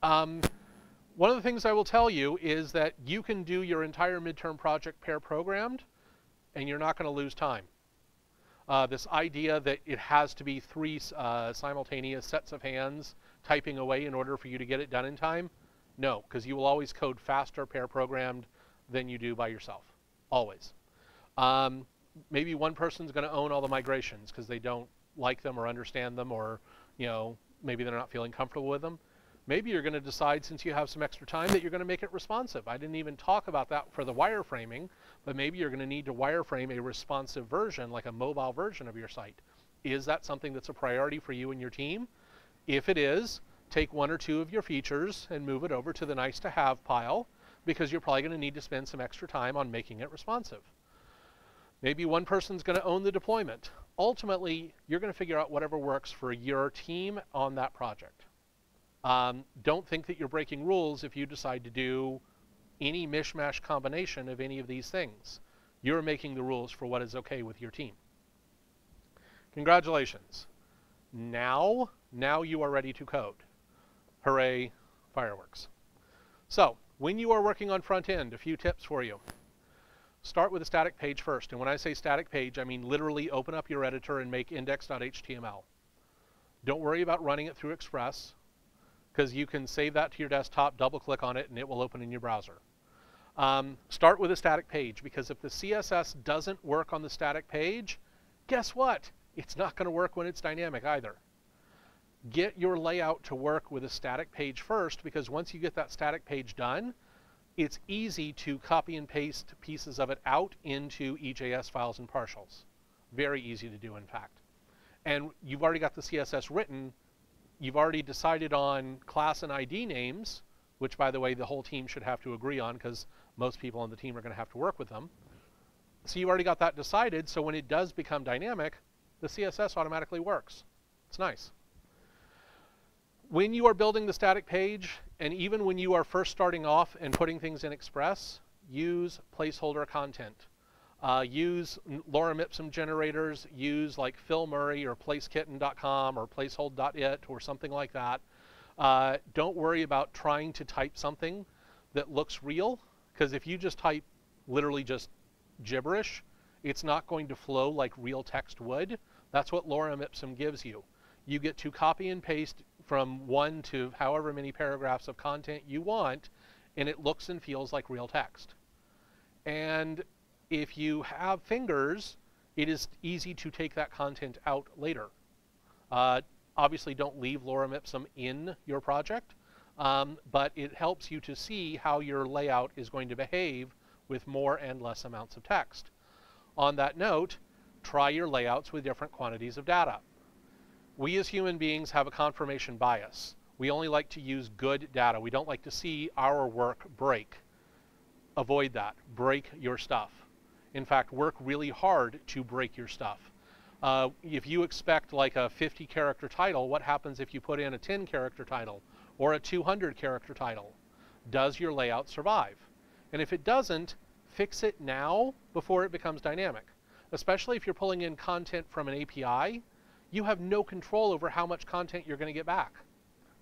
One of the things I will tell you is that you can do your entire midterm project pair programmed, and you're not going to lose time. This idea that it has to be 3 simultaneous sets of hands typing away in order for you to get it done in time, no, because you will always code faster pair programmed than you do by yourself, always. Maybe one person's going to own all the migrations because they don't like them or understand them, or maybe they're not feeling comfortable with them. Maybe you're going to decide, since you have some extra time, that you're going to make it responsive. I didn't even talk about that for the wireframing, but maybe you're going to need to wireframe a responsive version, like a mobile version of your site. Is that something that's a priority for you and your team? If it is, take 1 or 2 of your features and move it over to the nice to have pile, because you're probably going to need to spend some extra time on making it responsive. Maybe one person's going to own the deployment. Ultimately, you're going to figure out whatever works for your team on that project. Don't think that you're breaking rules if you decide to do any mishmash combination of any of these things. You're making the rules for what is okay with your team. Congratulations. Now you are ready to code. Hooray, fireworks. So, when you are working on front end, a few tips for you. Start with a static page first. And when I say static page, I mean literally open up your editor and make index.html. Don't worry about running it through Express. because you can save that to your desktop, double click on it, and it will open in your browser. Start with a static page, because if the CSS doesn't work on the static page, guess what? It's not going to work when it's dynamic either. Get your layout to work with a static page first, because once you get that static page done, it's easy to copy and paste pieces of it out into EJS files and partials. Very easy to do, in fact. And you've already got the CSS written. You've already decided on class and ID names, which, by the way, the whole team should have to agree on, because most people on the team are going to have to work with them. So you've already got that decided, so when it does become dynamic, the CSS automatically works. It's nice. When you are building the static page, and even when you are first starting off and putting things in Express, use placeholder content. Use lorem ipsum generators, use like Phil Murray or placekitten.com or placehold.it or something like that. Don't worry about trying to type something that looks real, because if you just type literally just gibberish, it's not going to flow like real text would. That's what lorem ipsum gives you. You get to copy and paste from 1 to however many paragraphs of content you want, and it looks and feels like real text. And if you have fingers, it is easy to take that content out later. Obviously, don't leave lorem ipsum in your project, but it helps you to see how your layout is going to behave with more and less amounts of text. On that note, try your layouts with different quantities of data. We as human beings have a confirmation bias. We only like to use good data. We don't like to see our work break. Avoid that. Break your stuff. In fact, work really hard to break your stuff. If you expect like a 50-character title, what happens if you put in a 10-character title or a 200-character title? Does your layout survive? And if it doesn't, fix it now before it becomes dynamic. Especially if you're pulling in content from an API, you have no control over how much content you're going to get back.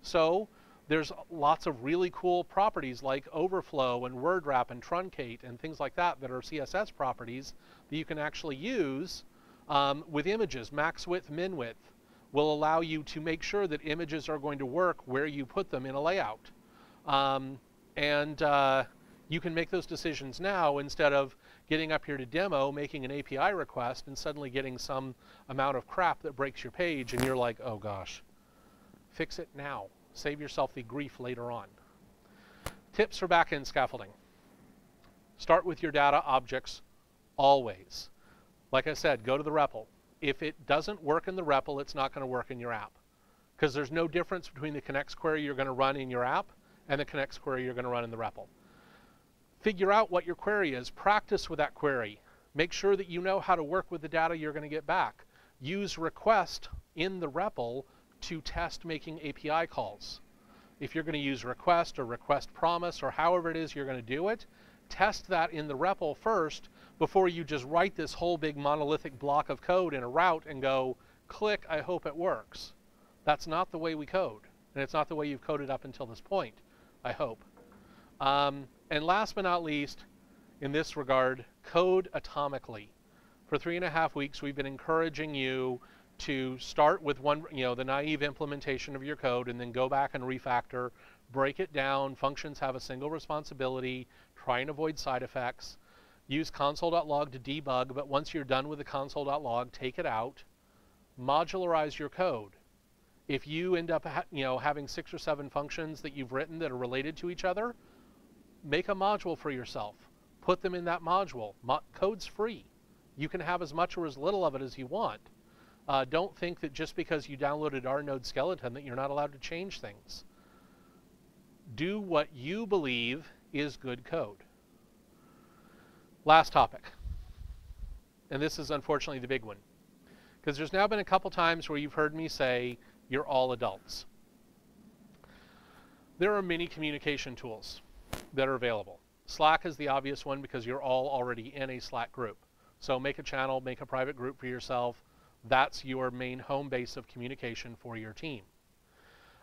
So there's lots of really cool properties like overflow and word wrap and truncate and things like that that are CSS properties that you can actually use with images. Max width, min width will allow you to make sure that images are going to work where you put them in a layout. You can make those decisions now instead of getting up here to demo, making an API request, and suddenly getting some amount of crap that breaks your page, and you're like, oh gosh. Fix it now. Save yourself the grief later on. Tips for backend scaffolding. Start with your data objects always. Like I said, go to the REPL. If it doesn't work in the REPL, it's not going to work in your app, because there's no difference between the connects query you're going to run in your app and the connects query you're going to run in the REPL. Figure out what your query is. Practice with that query. Make sure that you know how to work with the data you're going to get back. Use request in the REPL to test making API calls. If you're going to use request or request promise or however it is you're going to do it, test that in the REPL first before you just write this whole big monolithic block of code in a route and go, click, I hope it works. That's not the way we code. And it's not the way you've coded up until this point, I hope. And last but not least, in this regard, code atomically. For 3.5 weeks, we've been encouraging you to start with the naive implementation of your code and then go back and refactor, break it down. Functions have a single responsibility. Try and avoid side effects. Use console.log to debug, but once you're done with the console.log, take it out. Modularize your code. If you end up having 6 or 7 functions that you've written that are related to each other, make a module for yourself. Put them in that module. Code's free. You can have as much or as little of it as you want. Don't think that just because you downloaded our node skeleton that you're not allowed to change things. Do what you believe is good code. Last topic. And this is unfortunately the big one. Because there's now been a couple times where you've heard me say, you're all adults. There are many communication tools that are available. Slack is the obvious one because you're all already in a Slack group. So make a channel, make a private group for yourself. That's your main home base of communication for your team.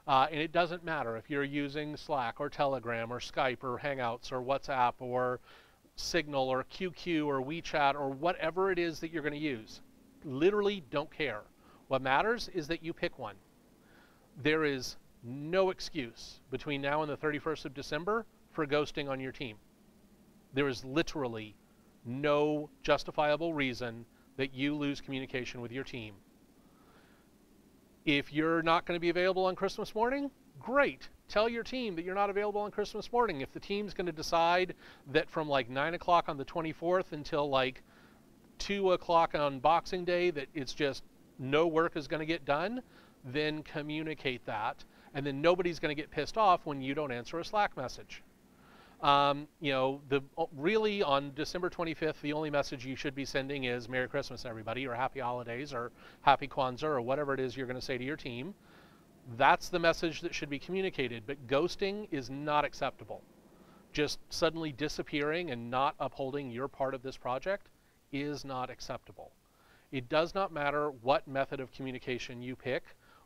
And it doesn't matter if you're using Slack or Telegram or Skype or Hangouts or WhatsApp or Signal or QQ or WeChat or whatever it is that you're going to use. Literally don't care. What matters is that you pick one. There is no excuse between now and the 31st of December for ghosting on your team. There is literally no justifiable reason that you lose communication with your team. If you're not going to be available on Christmas morning, great. Tell your team that you're not available on Christmas morning. If the team's going to decide that from like 9 o'clock on the 24th until like 2 o'clock on Boxing Day that it's just no work is going to get done, then communicate that. And then nobody's going to get pissed off when you don't answer a Slack message. Really on December 25th, the only message you should be sending is Merry Christmas, everybody, or Happy Holidays, or Happy Kwanzaa, or whatever it is you're going to say to your team. That's the message that should be communicated, but ghosting is not acceptable. Just suddenly disappearing and not upholding your part of this project is not acceptable. It does not matter what method of communication you pick.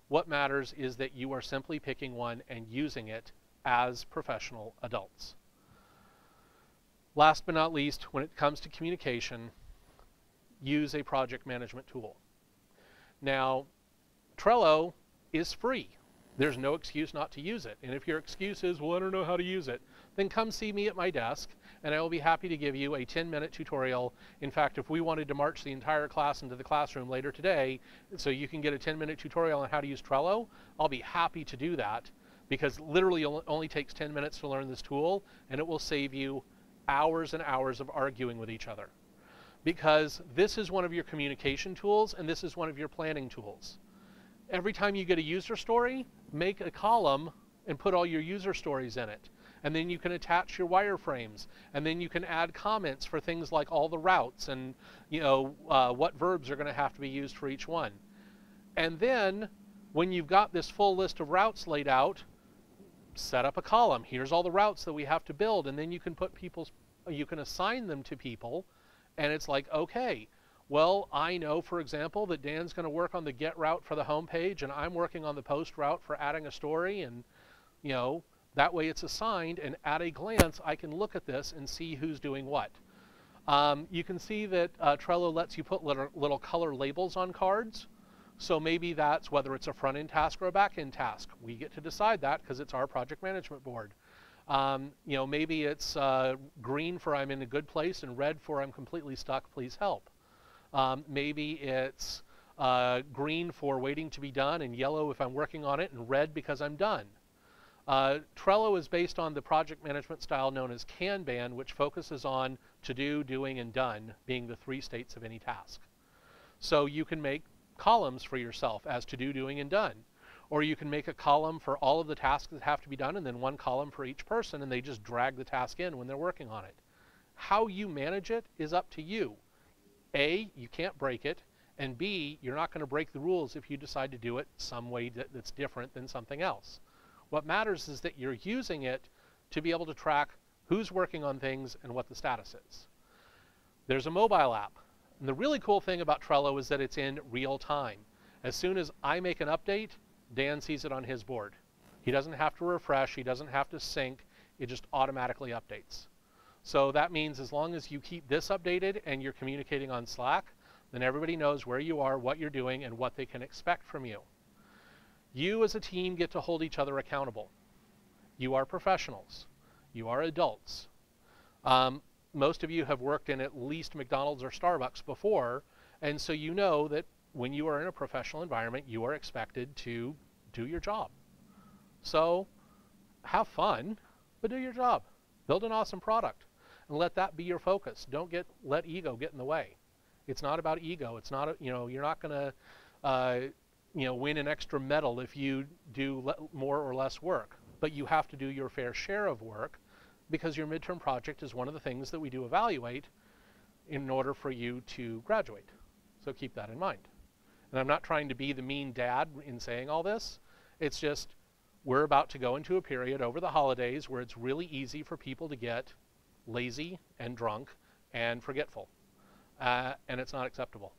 What matters is that you are simply picking one and using it as professional adults. Last but not least, when it comes to communication, use a project management tool. Now, Trello is free. There's no excuse not to use it. And if your excuse is, well, I don't know how to use it, then come see me at my desk, and I will be happy to give you a 10-minute tutorial. In fact, if we wanted to march the entire class into the classroom later today, so you can get a 10-minute tutorial on how to use Trello, I'll be happy to do that, because literally it only takes 10 minutes to learn this tool, and it will save you hours and hours of arguing with each other. Because this is one of your communication tools, and this is one of your planning tools. Every time you get a user story, make a column and put all your user stories in it. And then you can attach your wireframes, and then you can add comments for things like all the routes and what verbs are going to have to be used for each one. And then when you've got this full list of routes laid out, set up a column. Here's all the routes that we have to build, and then you can you can assign them to people, and it's like, okay, well, I know, for example, that Dan's going to work on the get route for the home page, and I'm working on the post route for adding a story, and that way it's assigned, and at a glance I can look at this and see who's doing what. You can see that Trello lets you put little color labels on cards. So maybe that's whether it's a front-end task or a back-end task. We get to decide that because it's our project management board. Maybe it's green for I'm in a good place and red for I'm completely stuck, please help. Maybe it's green for waiting to be done and yellow if I'm working on it and red because I'm done. Trello is based on the project management style known as Kanban, which focuses on to do, doing, and done being the 3 states of any task. So you can make columns for yourself as to do, doing, and done. Or you can make a column for all of the tasks that have to be done and then one column for each person, and they just drag the task in when they're working on it. How you manage it is up to you. A, you can't break it, and B, you're not going to break the rules if you decide to do it some way that's different than something else. What matters is that you're using it to be able to track who's working on things and what the status is. There's a mobile app. And the really cool thing about Trello is that it's in real time. As soon as I make an update, Dan sees it on his board. He doesn't have to refresh, he doesn't have to sync, it just automatically updates. So that means as long as you keep this updated and you're communicating on Slack, then everybody knows where you are, what you're doing, and what they can expect from you. You as a team get to hold each other accountable. You are professionals. You are adults. Most of you have worked in at least McDonald's or Starbucks before, and so you know that when you are in a professional environment, you are expected to do your job. So have fun, but do your job. Build an awesome product, and let that be your focus. Don't let ego get in the way. It's not about ego. It's not, you're not going to, win an extra medal if you do more or less work, but you have to do your fair share of work, because your midterm project is one of the things that we do evaluate in order for you to graduate. So keep that in mind. And I'm not trying to be the mean dad in saying all this. It's just we're about to go into a period over the holidays where it's really easy for people to get lazy and drunk and forgetful. And it's not acceptable.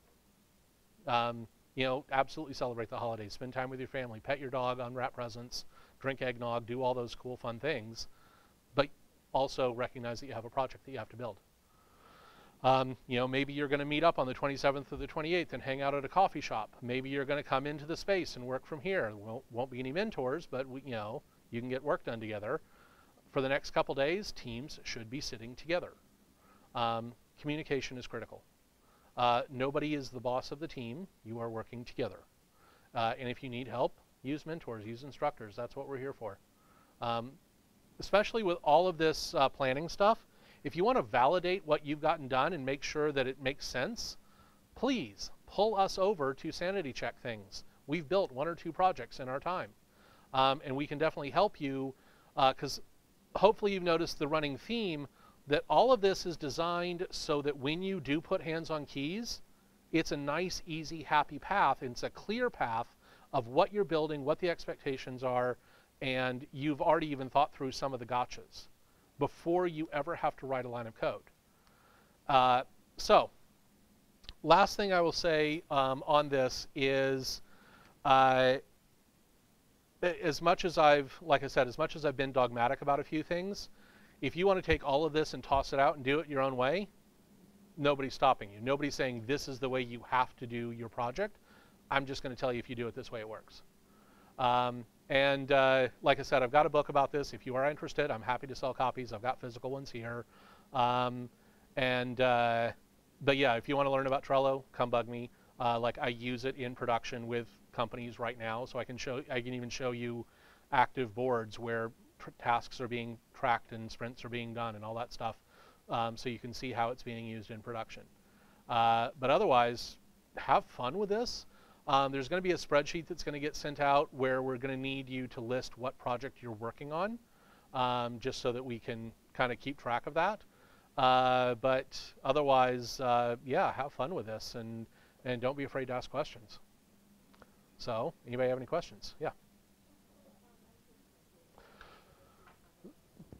Absolutely celebrate the holidays. Spend time with your family. Pet your dog, unwrap presents, drink eggnog, do all those cool, fun things. But also recognize that you have a project that you have to build. You know, maybe you're going to meet up on the 27th or the 28th and hang out at a coffee shop. Maybe you're going to come into the space and work from here. Won't be any mentors, but you know, you can get work done together. For the next couple days, teams should be sitting together. Communication is critical. Nobody is the boss of the team. You are working together. And if you need help, use mentors, use instructors. That's what we're here for. Especially with all of this planning stuff, if you want to validate what you've gotten done and make sure that it makes sense, please pull us over to sanity check things. We've built 1 or 2 projects in our time. And we can definitely help you, because hopefully you've noticed the running theme that all of this is designed so that when you do put hands on keys, it's a nice, easy, happy path. It's a clear path of what you're building, what the expectations are, and you've already even thought through some of the gotchas before you ever have to write a line of code. So, last thing I will say on this is, as much as like I said, as much as I've been dogmatic about a few things, if you want to take all of this and toss it out and do it your own way, nobody's stopping you. Nobody's saying this is the way you have to do your project. I'm just going to tell you if you do it this way, it works. Like I said, I've got a book about this. If you are interested, I'm happy to sell copies. I've got physical ones here. But yeah, if you want to learn about Trello, come bug me. Like I use it in production with companies right now, so I can even show you active boards where tasks are being tracked and sprints are being done and all that stuff, so you can see how it's being used in production. But otherwise, have fun with this. There's going to be a spreadsheet that's going to get sent out where we're going to need you to list what project you're working on, just so that we can kind of keep track of that. But otherwise, yeah, have fun with this and don't be afraid to ask questions. So, anybody have any questions? Yeah.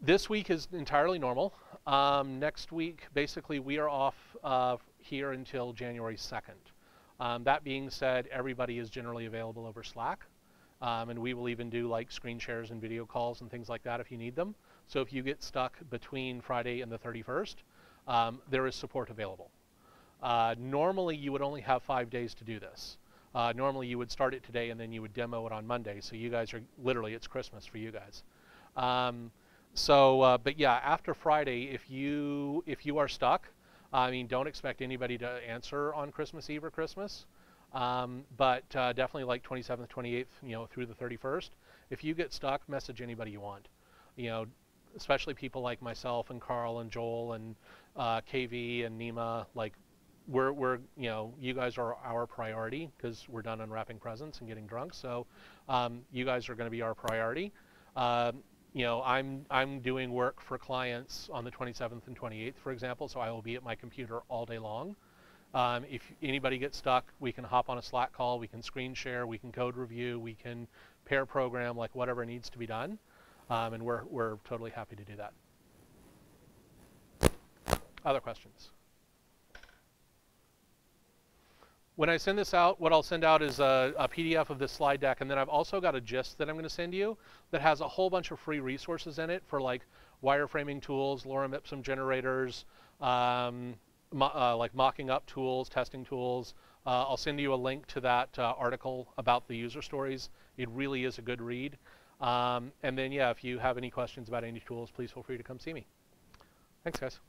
This week is entirely normal. Next week, basically, we are off here until January 2nd. That being said, everybody is generally available over Slack. And we will even do like screen shares and video calls and things like that if you need them. So if you get stuck between Friday and the 31st, there is support available. Normally, you would only have 5 days to do this. Normally, you would start it today and then you would demo it on Monday. So you guys are literally, it's Christmas for you guys. But yeah, after Friday, if you are stuck, I mean, don't expect anybody to answer on Christmas Eve or Christmas. But definitely like 27th, 28th, you know, through the 31st. If you get stuck, message anybody you want. You know, especially people like myself and Carl and Joel and KV and Nima. Like, we're you know, you guys are our priority because we're done unwrapping presents and getting drunk. So you guys are going to be our priority. You know, I'm doing work for clients on the 27th and 28th, for example, so I will be at my computer all day long. If anybody gets stuck, we can hop on a Slack call, we can screen share, we can code review, we can pair program, like whatever needs to be done, and we're totally happy to do that. Other questions? When I send this out, what I'll send out is a PDF of this slide deck, and then I've also got a gist that I'm going to send you that has a whole bunch of free resources in it for like wireframing tools, lorem ipsum generators, like mocking up tools, testing tools. I'll send you a link to that article about the user stories. It really is a good read. And then, yeah, if you have any questions about any tools, please feel free to come see me. Thanks, guys.